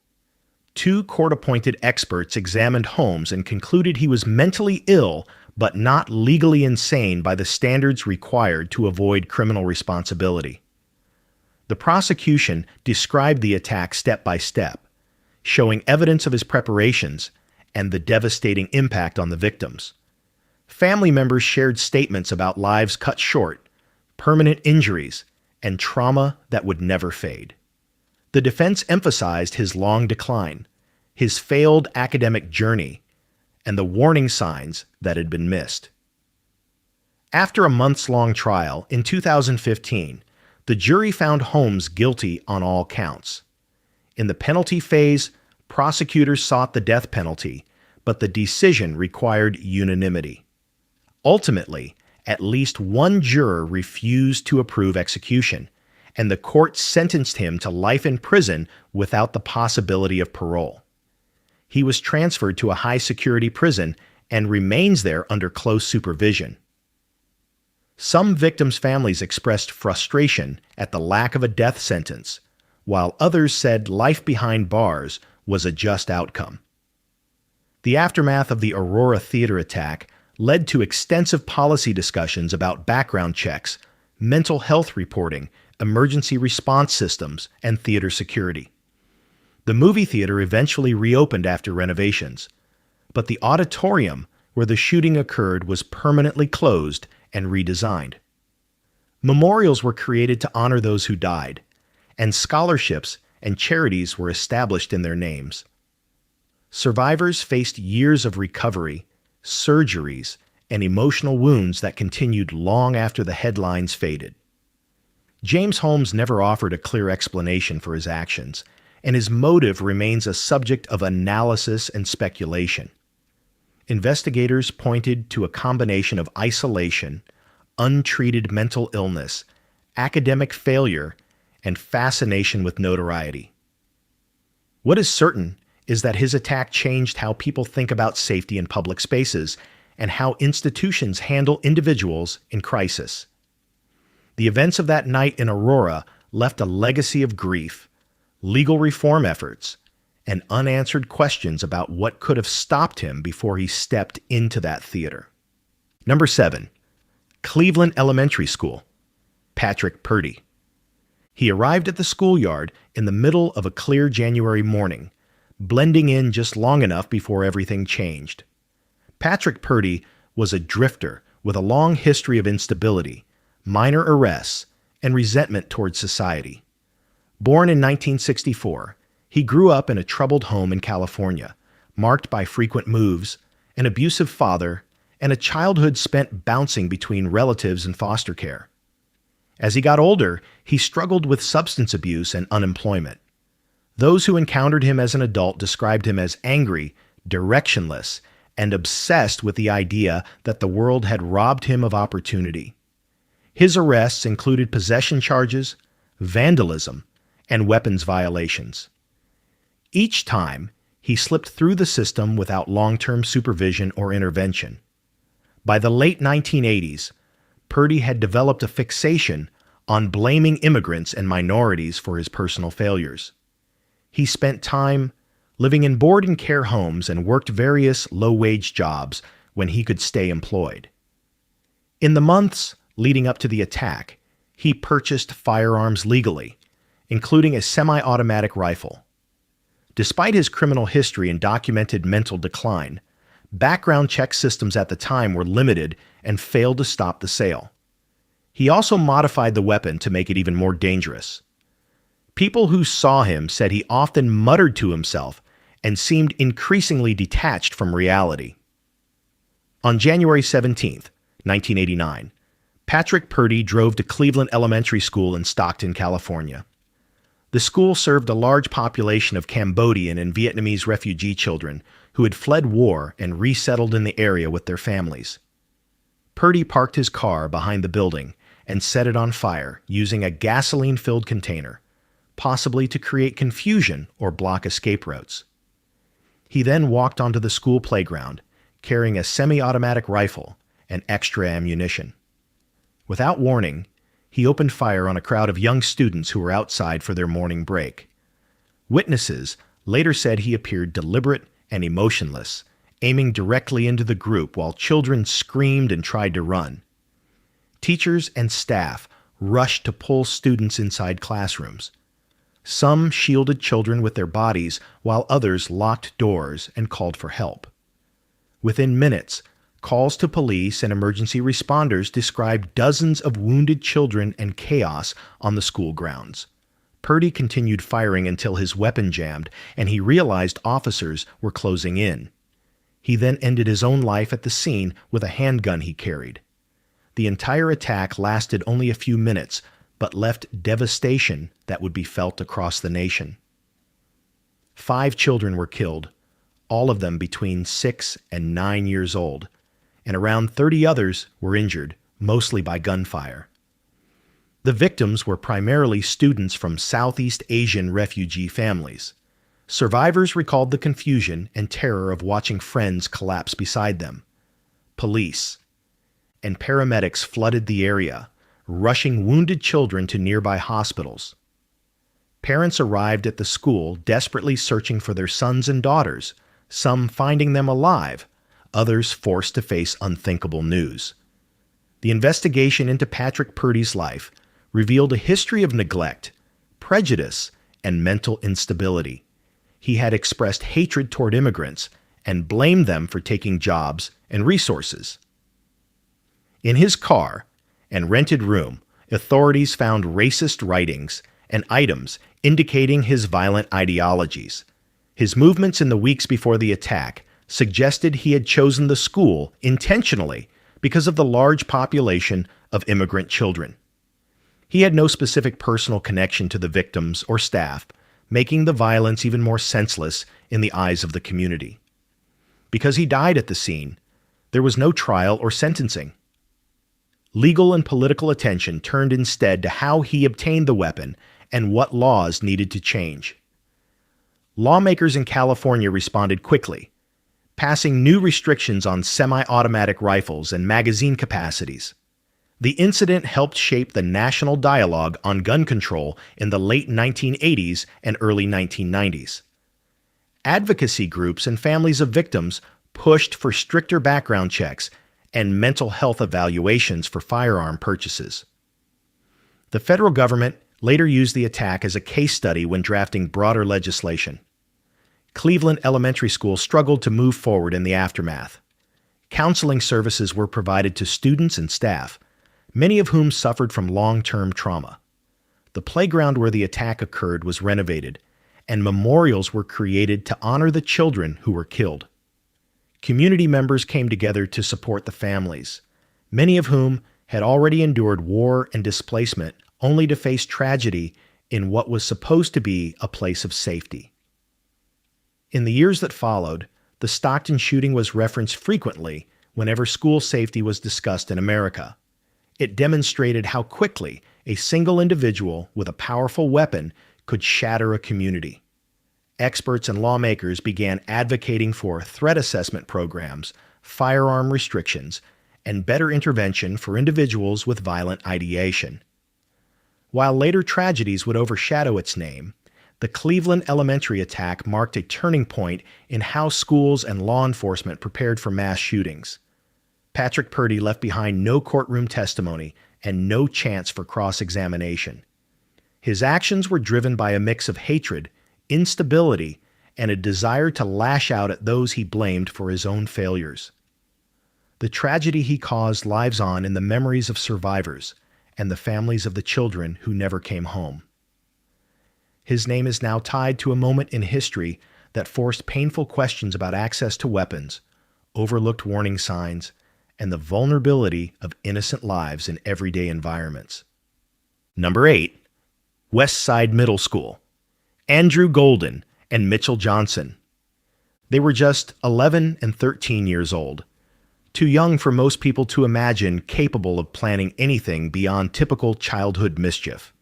2 court-appointed experts examined Holmes and concluded he was mentally ill but not legally insane by the standards required to avoid criminal responsibility. The prosecution described the attack step by step, showing evidence of his preparations and the devastating impact on the victims. Family members shared statements about lives cut short, permanent injuries, and trauma that would never fade. The defense emphasized his long decline, his failed academic journey, and the warning signs that had been missed. After a months-long trial, in 2015, the jury found Holmes guilty on all counts. In the penalty phase, prosecutors sought the death penalty, but the decision required unanimity. Ultimately, at least one juror refused to approve execution, and the court sentenced him to life in prison without the possibility of parole. He was transferred to a high-security prison and remains there under close supervision. Some victims' families expressed frustration at the lack of a death sentence, while others said life behind bars was a just outcome. The aftermath of the Aurora Theater attack led to extensive policy discussions about background checks, mental health reporting, emergency response systems, and theater security. The movie theater eventually reopened after renovations, but the auditorium where the shooting occurred was permanently closed and redesigned. Memorials were created to honor those who died, and scholarships and charities were established in their names. Survivors faced years of recovery, surgeries, and emotional wounds that continued long after the headlines faded. James Holmes never offered a clear explanation for his actions, and his motive remains a subject of analysis and speculation. Investigators pointed to a combination of isolation, untreated mental illness, academic failure, and fascination with notoriety. What is certain is that his attack changed how people think about safety in public spaces and how institutions handle individuals in crisis. The events of that night in Aurora left a legacy of grief, legal reform efforts, and unanswered questions about what could have stopped him before he stepped into that theater. Number 7. Cleveland Elementary School. Patrick Purdy. He arrived at the schoolyard in the middle of a clear January morning, blending in just long enough before everything changed. Patrick Purdy was a drifter with a long history of instability, minor arrests, and resentment towards society. Born in 1964, he grew up in a troubled home in California, marked by frequent moves, an abusive father, and a childhood spent bouncing between relatives and foster care. As he got older, he struggled with substance abuse and unemployment. Those who encountered him as an adult described him as angry, directionless, and obsessed with the idea that the world had robbed him of opportunity. His arrests included possession charges, vandalism, and weapons violations. Each time, he slipped through the system without long-term supervision or intervention. By the late 1980s, Purdy had developed a fixation on blaming immigrants and minorities for his personal failures. He spent time living in board and care homes and worked various low-wage jobs when he could stay employed. In the months leading up to the attack, he purchased firearms legally, including a semi-automatic rifle. Despite his criminal history and documented mental decline, background check systems at the time were limited and failed to stop the sale. He also modified the weapon to make it even more dangerous. People who saw him said he often muttered to himself and seemed increasingly detached from reality. On January 17, 1989, Patrick Purdy drove to Cleveland Elementary School in Stockton, California. The school served a large population of Cambodian and Vietnamese refugee children who had fled war and resettled in the area with their families. Purdy parked his car behind the building and set it on fire using a gasoline-filled container, possibly to create confusion or block escape routes. He then walked onto the school playground, carrying a semi-automatic rifle and extra ammunition. Without warning, he opened fire on a crowd of young students who were outside for their morning break. Witnesses later said he appeared deliberate and emotionless, aiming directly into the group while children screamed and tried to run. Teachers and staff rushed to pull students inside classrooms. Some shielded children with their bodies, while others locked doors and called for help. Within minutes, calls to police and emergency responders described dozens of wounded children and chaos on the school grounds. Purdy continued firing until his weapon jammed and he realized officers were closing in. He then ended his own life at the scene with a handgun he carried. The entire attack lasted only a few minutes, but left devastation that would be felt across the nation. 5 children were killed, all of them between 6 and 9 years old, and around 30 others were injured, mostly by gunfire. The victims were primarily students from Southeast Asian refugee families. Survivors recalled the confusion and terror of watching friends collapse beside them. Police and paramedics flooded the area, rushing wounded children to nearby hospitals. Parents arrived at the school desperately searching for their sons and daughters, some finding them alive, others forced to face unthinkable news. The investigation into Patrick Purdy's life revealed a history of neglect, prejudice, and mental instability. He had expressed hatred toward immigrants and blamed them for taking jobs and resources. In his car and rented room, authorities found racist writings and items indicating his violent ideologies. His movements in the weeks before the attack suggested he had chosen the school intentionally because of the large population of immigrant children. He had no specific personal connection to the victims or staff, making the violence even more senseless in the eyes of the community. Because he died at the scene, there was no trial or sentencing. Legal and political attention turned instead to how he obtained the weapon and what laws needed to change. Lawmakers in California responded quickly, passing new restrictions on semi-automatic rifles and magazine capacities. The incident helped shape the national dialogue on gun control in the late 1980s and early 1990s. Advocacy groups and families of victims pushed for stricter background checks and mental health evaluations for firearm purchases. The federal government later used the attack as a case study when drafting broader legislation. Cleveland Elementary School struggled to move forward in the aftermath. Counseling services were provided to students and staff, many of whom suffered from long-term trauma. The playground where the attack occurred was renovated, and memorials were created to honor the children who were killed. Community members came together to support the families, many of whom had already endured war and displacement only to face tragedy in what was supposed to be a place of safety. In the years that followed, the Stockton shooting was referenced frequently whenever school safety was discussed in America. It demonstrated how quickly a single individual with a powerful weapon could shatter a community. Experts and lawmakers began advocating for threat assessment programs, firearm restrictions, and better intervention for individuals with violent ideation. While later tragedies would overshadow its name, the Cleveland Elementary attack marked a turning point in how schools and law enforcement prepared for mass shootings. Patrick Purdy left behind no courtroom testimony and no chance for cross-examination. His actions were driven by a mix of hatred, instability, and a desire to lash out at those he blamed for his own failures. The tragedy he caused lives on in the memories of survivors and the families of the children who never came home. His name is now tied to a moment in history that forced painful questions about access to weapons, overlooked warning signs, and the vulnerability of innocent lives in everyday environments. Number 8. West Side Middle School. Andrew Golden and Mitchell Johnson. They were just 11 and 13 years old, too young for most people to imagine capable of planning anything beyond typical childhood mischief.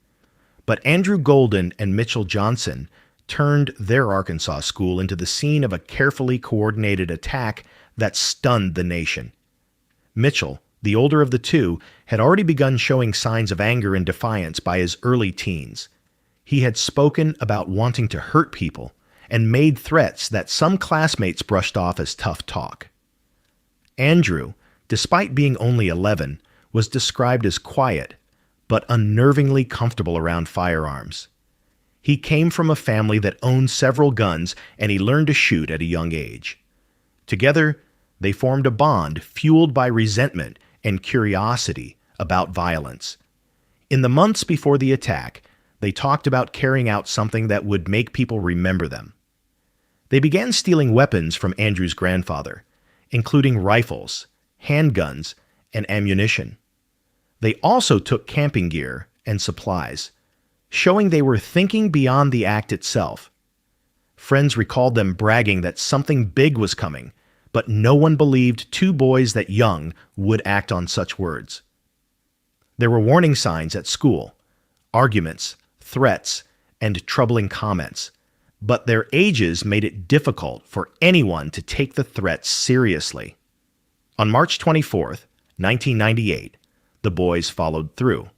But Andrew Golden and Mitchell Johnson turned their Arkansas school into the scene of a carefully coordinated attack that stunned the nation. Mitchell, the older of the two, had already begun showing signs of anger and defiance by his early teens. He had spoken about wanting to hurt people and made threats that some classmates brushed off as tough talk. Andrew, despite being only 11, was described as quiet, but unnervingly comfortable around firearms. He came from a family that owned several guns, and he learned to shoot at a young age. Together, they formed a bond fueled by resentment and curiosity about violence. In the months before the attack, they talked about carrying out something that would make people remember them. They began stealing weapons from Andrew's grandfather, including rifles, handguns, and ammunition. They also took camping gear and supplies, showing they were thinking beyond the act itself. Friends recalled them bragging that something big was coming, but no one believed two boys that young would act on such words. There were warning signs at school, arguments, threats, and troubling comments, but their ages made it difficult for anyone to take the threats seriously. On March 24th, 1998, the boys followed through.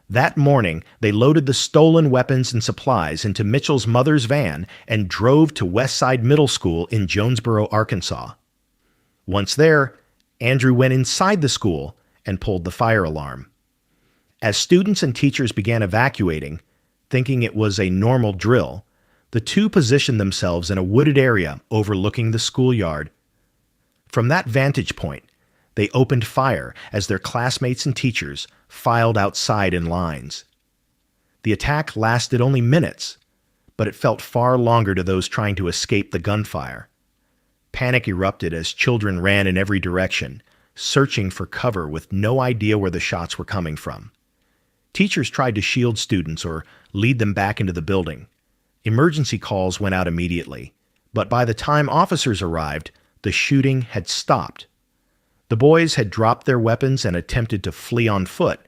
That morning, they loaded the stolen weapons and supplies into Mitchell's mother's van and drove to West Side Middle School in Jonesboro, Arkansas. Once there, Andrew went inside the school and pulled the fire alarm. As students and teachers began evacuating, thinking it was a normal drill, the two positioned themselves in a wooded area overlooking the schoolyard. From that vantage point, they opened fire as their classmates and teachers filed outside in lines. The attack lasted only minutes, but it felt far longer to those trying to escape the gunfire. Panic erupted as children ran in every direction, searching for cover with no idea where the shots were coming from. Teachers tried to shield students or lead them back into the building. Emergency calls went out immediately, but by the time officers arrived, the shooting had stopped. The boys had dropped their weapons and attempted to flee on foot,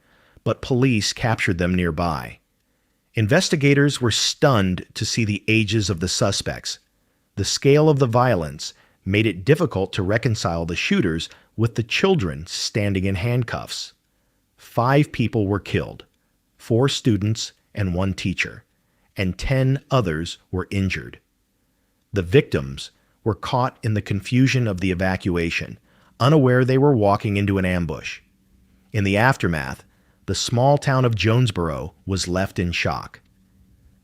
but police captured them nearby. Investigators were stunned to see the ages of the suspects. The scale of the violence made it difficult to reconcile the shooters with the children standing in handcuffs. 5 people were killed, 4 students and 1 teacher, and 10 others were injured. The victims were caught in the confusion of the evacuation, unaware they were walking into an ambush. In the aftermath, the small town of Jonesboro was left in shock.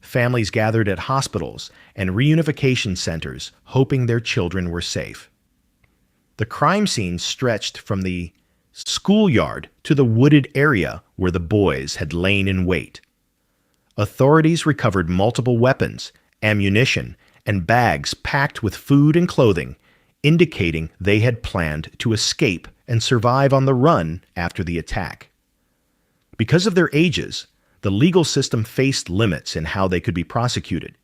Families gathered at hospitals and reunification centers, hoping their children were safe. The crime scene stretched from the schoolyard to the wooded area where the boys had lain in wait. Authorities recovered multiple weapons, ammunition, and bags packed with food and clothing, indicating they had planned to escape and survive on the run after the attack. Because of their ages, the legal system faced limits in how they could be prosecuted.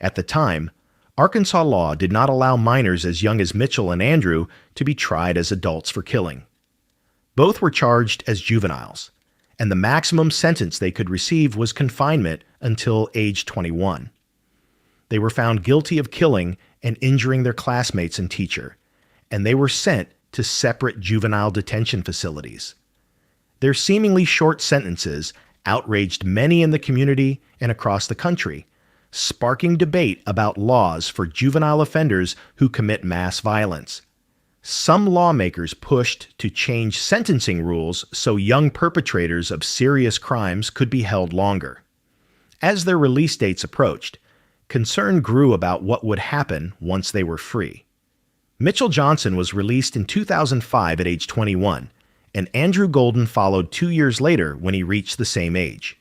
At the time, Arkansas law did not allow minors as young as Mitchell and Andrew to be tried as adults for killing. Both were charged as juveniles, and the maximum sentence they could receive was confinement until age 21. They were found guilty of killing and injuring their classmates and teacher, and they were sent to separate juvenile detention facilities. Their seemingly short sentences outraged many in the community and across the country, sparking debate about laws for juvenile offenders who commit mass violence. Some lawmakers pushed to change sentencing rules so young perpetrators of serious crimes could be held longer. As their release dates approached, concern grew about what would happen once they were free. Mitchell Johnson was released in 2005 at age 21, and Andrew Golden followed 2 years later when he reached the same age.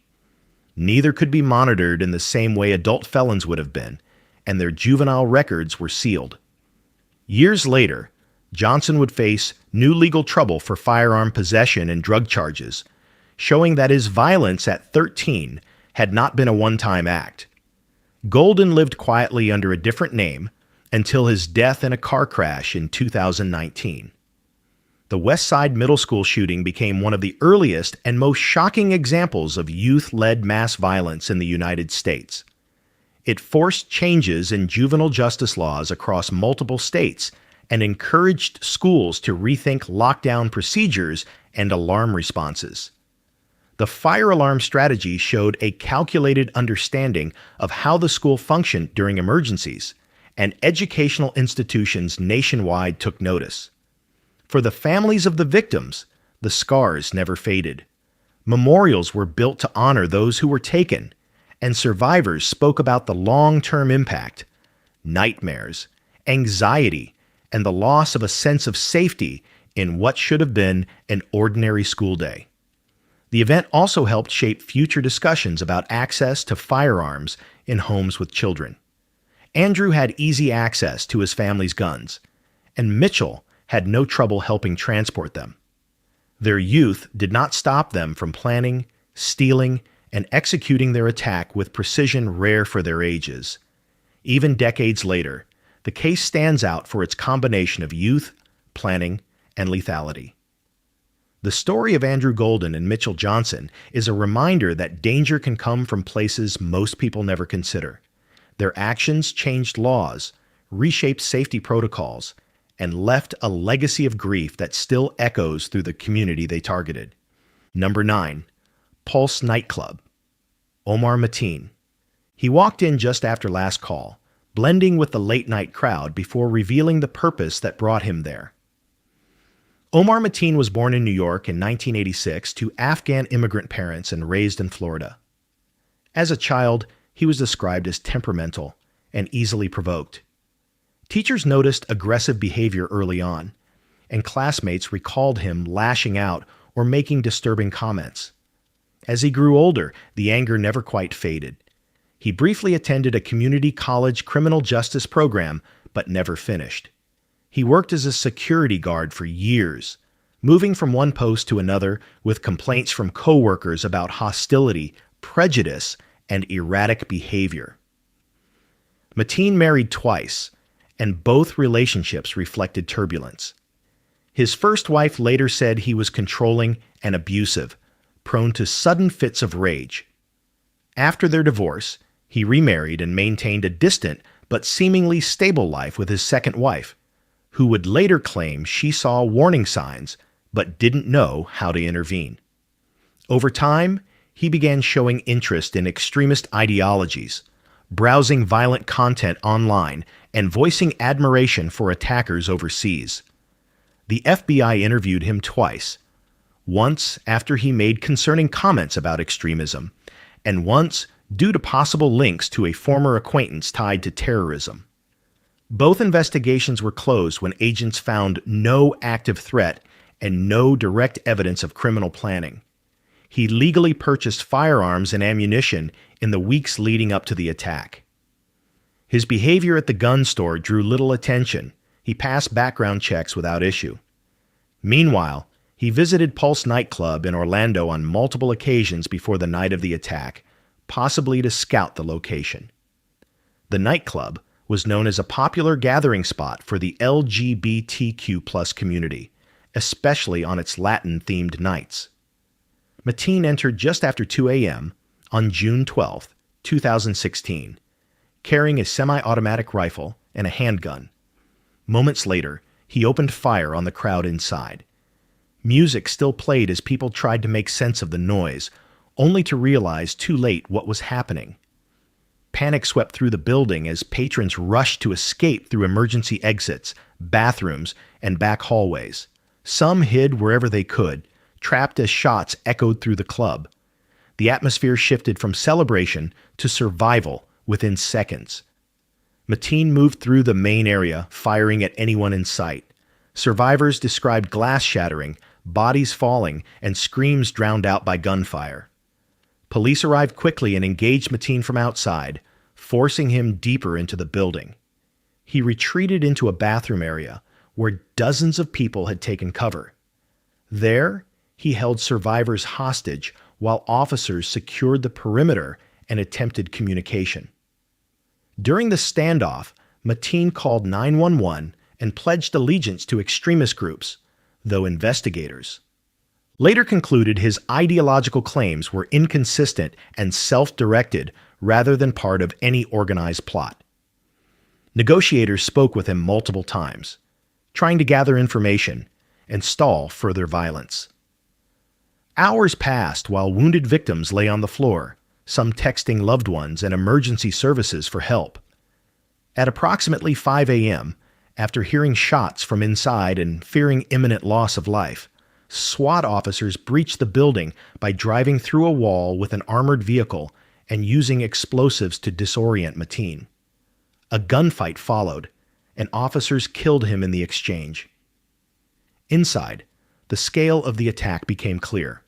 Neither could be monitored in the same way adult felons would have been, and their juvenile records were sealed. Years later, Johnson would face new legal trouble for firearm possession and drug charges, showing that his violence at 13 had not been a one-time act. Golden lived quietly under a different name until his death in a car crash in 2019. The West Side Middle School shooting became one of the earliest and most shocking examples of youth-led mass violence in the United States. It forced changes in juvenile justice laws across multiple states and encouraged schools to rethink lockdown procedures and alarm responses. The fire alarm strategy showed a calculated understanding of how the school functioned during emergencies, and educational institutions nationwide took notice. For the families of the victims, the scars never faded. Memorials were built to honor those who were taken, and survivors spoke about the long-term impact, nightmares, anxiety, and the loss of a sense of safety in what should have been an ordinary school day. The event also helped shape future discussions about access to firearms in homes with children. Andrew had easy access to his family's guns, and Mitchell had no trouble helping transport them. Their youth did not stop them from planning, stealing, and executing their attack with precision rare for their ages. Even decades later, the case stands out for its combination of youth, planning, and lethality. The story of Andrew Golden and Mitchell Johnson is a reminder that danger can come from places most people never consider. Their actions changed laws, reshaped safety protocols, and left a legacy of grief that still echoes through the community they targeted. Number 9. Pulse nightclub. Omar Mateen. He walked in just after last call, blending with the late-night crowd before revealing the purpose that brought him there. Omar Mateen was born in New York in 1986 to Afghan immigrant parents and raised in Florida. As a child, he was described as temperamental and easily provoked. Teachers noticed aggressive behavior early on, and classmates recalled him lashing out or making disturbing comments. As he grew older, the anger never quite faded. He briefly attended a community college criminal justice program, but never finished. He worked as a security guard for years, moving from one post to another with complaints from coworkers about hostility, prejudice, and erratic behavior. Mateen married twice, and both relationships reflected turbulence. His first wife later said he was controlling and abusive, prone to sudden fits of rage. After their divorce, he remarried and maintained a distant but seemingly stable life with his second wife, who would later claim she saw warning signs but didn't know how to intervene. Over time, he began showing interest in extremist ideologies, browsing violent content online, and voicing admiration for attackers overseas. The FBI interviewed him twice, once after he made concerning comments about extremism, and once due to possible links to a former acquaintance tied to terrorism. Both investigations were closed when agents found no active threat and no direct evidence of criminal planning. He legally purchased firearms and ammunition in the weeks leading up to the attack. His behavior at the gun store drew little attention. He passed background checks without issue. Meanwhile, he visited Pulse nightclub in Orlando on multiple occasions before the night of the attack, possibly to scout the location. The nightclub was known as a popular gathering spot for the LGBTQ+ community, especially on its Latin-themed nights. Mateen entered just after 2 a.m. on June 12, 2016, carrying a semi-automatic rifle and a handgun. Moments later, he opened fire on the crowd inside. Music still played as people tried to make sense of the noise, only to realize too late what was happening. Panic swept through the building as patrons rushed to escape through emergency exits, bathrooms, and back hallways. Some hid wherever they could, trapped as shots echoed through the club. The atmosphere shifted from celebration to survival within seconds. Mateen moved through the main area, firing at anyone in sight. Survivors described glass shattering, bodies falling, and screams drowned out by gunfire. Police arrived quickly and engaged Mateen from outside, forcing him deeper into the building. He retreated into a bathroom area where dozens of people had taken cover. There, he held survivors hostage while officers secured the perimeter and attempted communication. During the standoff, Mateen called 911 and pledged allegiance to extremist groups, though investigators later concluded his ideological claims were inconsistent and self-directed rather than part of any organized plot. Negotiators spoke with him multiple times, trying to gather information and stall further violence. Hours passed while wounded victims lay on the floor, some texting loved ones and emergency services for help. At approximately 5 a.m., after hearing shots from inside and fearing imminent loss of life, SWAT officers breached the building by driving through a wall with an armored vehicle and using explosives to disorient Mateen. A gunfight followed, and officers killed him in the exchange. Inside, the scale of the attack became clear.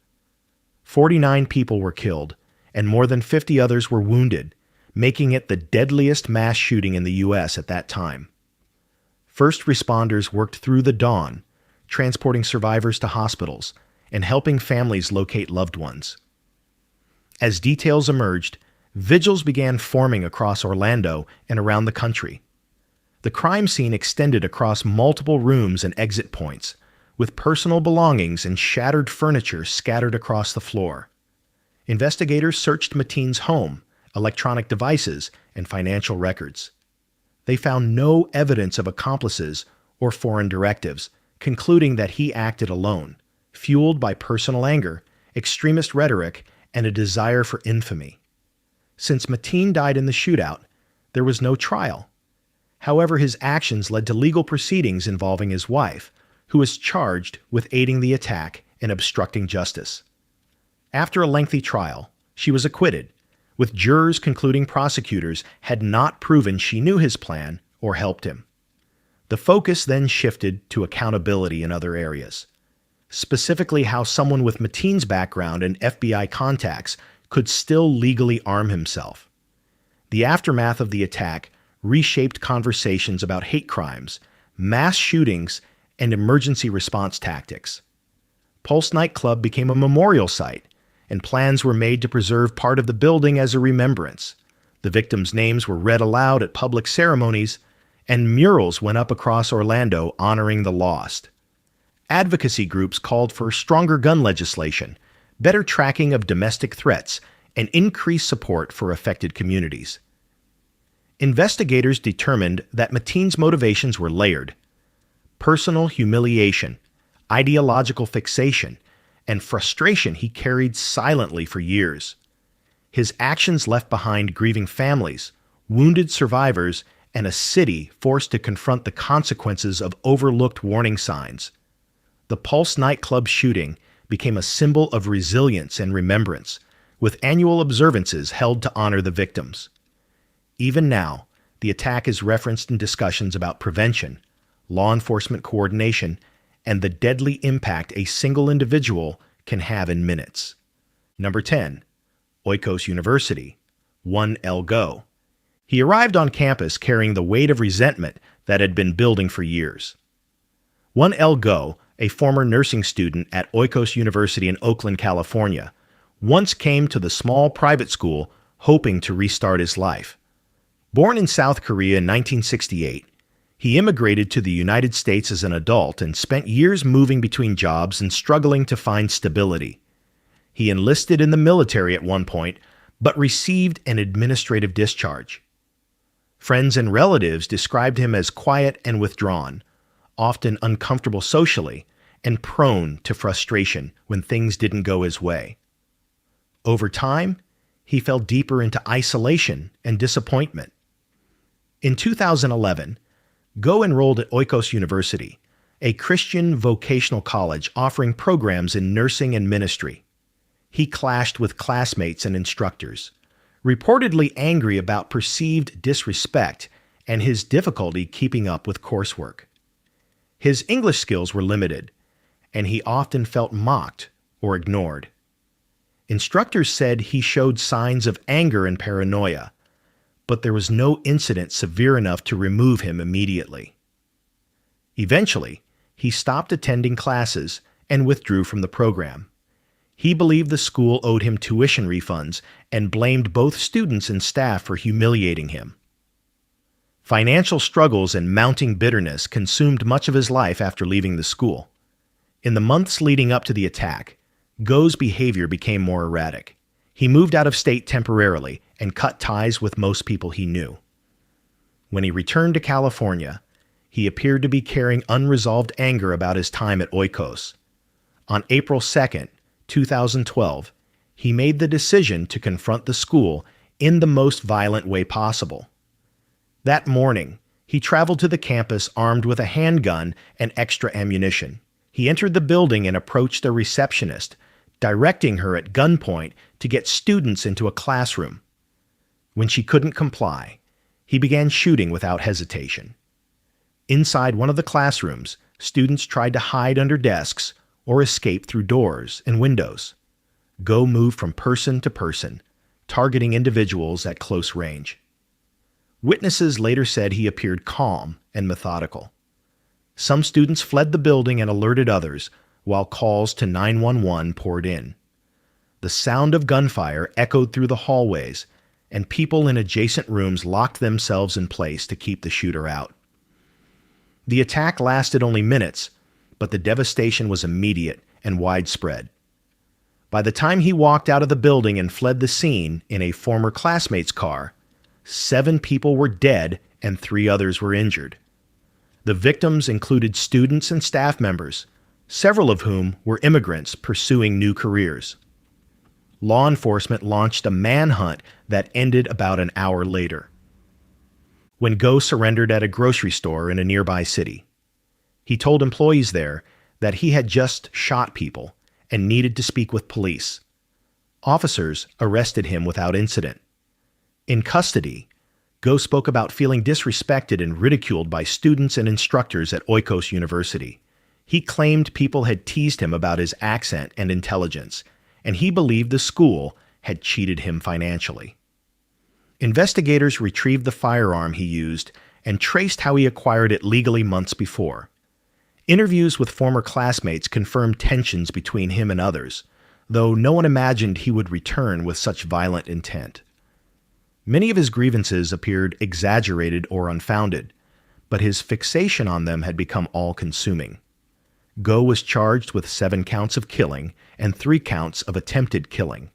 49 people were killed, and more than 50 others were wounded, making it the deadliest mass shooting in the U.S. at that time. First responders worked through the dawn, transporting survivors to hospitals and helping families locate loved ones. As details emerged, vigils began forming across Orlando and around the country. The crime scene extended across multiple rooms and exit points, with personal belongings and shattered furniture scattered across the floor. Investigators searched Mateen's home, electronic devices, and financial records. They found no evidence of accomplices or foreign directives, concluding that he acted alone, fueled by personal anger, extremist rhetoric, and a desire for infamy. Since Mateen died in the shootout, there was no trial. However, his actions led to legal proceedings involving his wife, who was charged with aiding the attack and obstructing justice. After a lengthy trial, she was acquitted, with jurors concluding prosecutors had not proven she knew his plan or helped him. The focus then shifted to accountability in other areas, specifically how someone with Mateen's background and FBI contacts could still legally arm himself. The aftermath of the attack reshaped conversations about hate crimes, mass shootings, and emergency response tactics. Pulse nightclub became a memorial site, and plans were made to preserve part of the building as a remembrance. The victims' names were read aloud at public ceremonies, and murals went up across Orlando honoring the lost. Advocacy groups called for stronger gun legislation, better tracking of domestic threats, and increased support for affected communities. Investigators determined that Mateen's motivations were layered: personal humiliation, ideological fixation, and frustration he carried silently for years. His actions left behind grieving families, wounded survivors, and a city forced to confront the consequences of overlooked warning signs. The Pulse nightclub shooting became a symbol of resilience and remembrance, with annual observances held to honor the victims. Even now, the attack is referenced in discussions about prevention, law enforcement coordination, and the deadly impact a single individual can have in minutes. Number 10. Oikos University. 1L Go. He arrived on campus carrying the weight of resentment that had been building for years. 1L Go, a former nursing student at Oikos University in Oakland, California, once came to the small private school hoping to restart his life. Born in South Korea in 1968, he immigrated to the United States as an adult and spent years moving between jobs and struggling to find stability. He enlisted in the military at one point, but received an administrative discharge. Friends and relatives described him as quiet and withdrawn, often uncomfortable socially, and prone to frustration when things didn't go his way. Over time, he fell deeper into isolation and disappointment. In 2011, Go enrolled at Oikos University, a Christian vocational college offering programs in nursing and ministry. He clashed with classmates and instructors, reportedly angry about perceived disrespect and his difficulty keeping up with coursework. His English skills were limited, and he often felt mocked or ignored. Instructors said he showed signs of anger and paranoia, but there was no incident severe enough to remove him immediately. Eventually, he stopped attending classes and withdrew from the program. He believed the school owed him tuition refunds and blamed both students and staff for humiliating him. Financial struggles and mounting bitterness consumed much of his life after leaving the school. In the months leading up to the attack, Go's behavior became more erratic. He moved out of state temporarily and cut ties with most people he knew. When he returned to California, he appeared to be carrying unresolved anger about his time at Oikos. On April 2, 2012, he made the decision to confront the school in the most violent way possible. That morning, he traveled to the campus armed with a handgun and extra ammunition. He entered the building and approached a receptionist, directing her at gunpoint to get students into a classroom. When she couldn't comply, he began shooting without hesitation. Inside one of the classrooms, students tried to hide under desks or escape through doors and windows. Go moved from person to person, targeting individuals at close range. Witnesses later said he appeared calm and methodical. Some students fled the building and alerted others, while calls to 911 poured in. The sound of gunfire echoed through the hallways, and people in adjacent rooms locked themselves in place to keep the shooter out. The attack lasted only minutes, but the devastation was immediate and widespread. By the time he walked out of the building and fled the scene in a former classmate's car, 7 people were dead and 3 others were injured. The victims included students and staff members, several of whom were immigrants pursuing new careers. Law enforcement launched a manhunt that ended about an hour later, when Go surrendered at a grocery store in a nearby city. He told employees there that he had just shot people and needed to speak with police. Officers arrested him without incident. In custody, Go spoke about feeling disrespected and ridiculed by students and instructors at Oikos University. He claimed people had teased him about his accent and intelligence, and he believed the school had cheated him financially. Investigators retrieved the firearm he used and traced how he acquired it legally months before. Interviews with former classmates confirmed tensions between him and others, though no one imagined he would return with such violent intent. Many of his grievances appeared exaggerated or unfounded, but his fixation on them had become all-consuming. Go was charged with 7 counts of killing and 3 counts of attempted killing.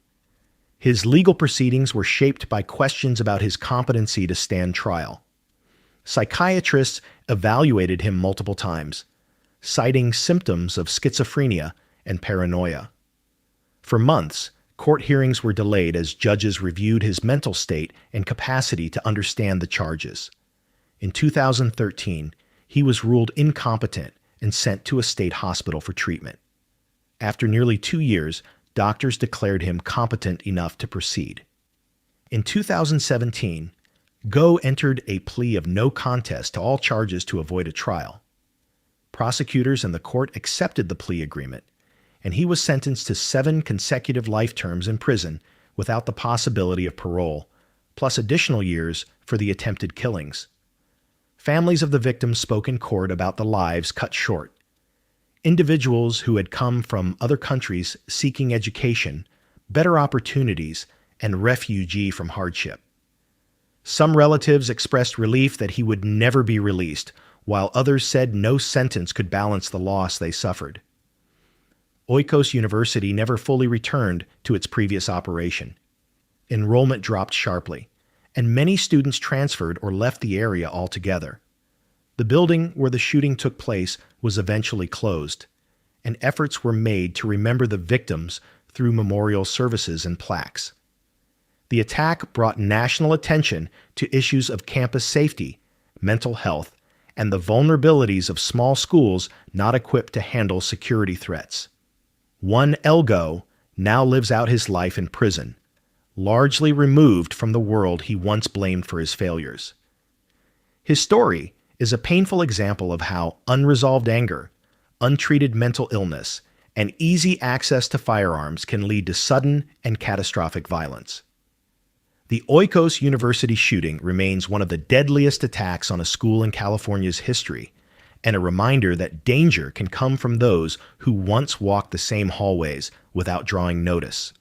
His legal proceedings were shaped by questions about his competency to stand trial. Psychiatrists evaluated him multiple times, citing symptoms of schizophrenia and paranoia. For months, court hearings were delayed as judges reviewed his mental state and capacity to understand the charges. In 2013, he was ruled incompetent and sent to a state hospital for treatment. After nearly 2 years, doctors declared him competent enough to proceed. In 2017, Go entered a plea of no contest to all charges to avoid a trial. Prosecutors and the court accepted the plea agreement, and he was sentenced to 7 consecutive life terms in prison without the possibility of parole, plus additional years for the attempted killings. Families of the victims spoke in court about the lives cut short. Individuals who had come from other countries seeking education, better opportunities, and refugee from hardship. Some relatives expressed relief that he would never be released, while others said no sentence could balance the loss they suffered. Oikos University never fully returned to its previous operation. Enrollment dropped sharply, and many students transferred or left the area altogether. The building where the shooting took place was eventually closed, and efforts were made to remember the victims through memorial services and plaques. The attack brought national attention to issues of campus safety, mental health, and the vulnerabilities of small schools not equipped to handle security threats. One Elgo now lives out his life in prison, largely removed from the world he once blamed for his failures. His story is a painful example of how unresolved anger, untreated mental illness, and easy access to firearms can lead to sudden and catastrophic violence. The Oikos University shooting remains one of the deadliest attacks on a school in California's history, and a reminder that danger can come from those who once walked the same hallways without drawing notice.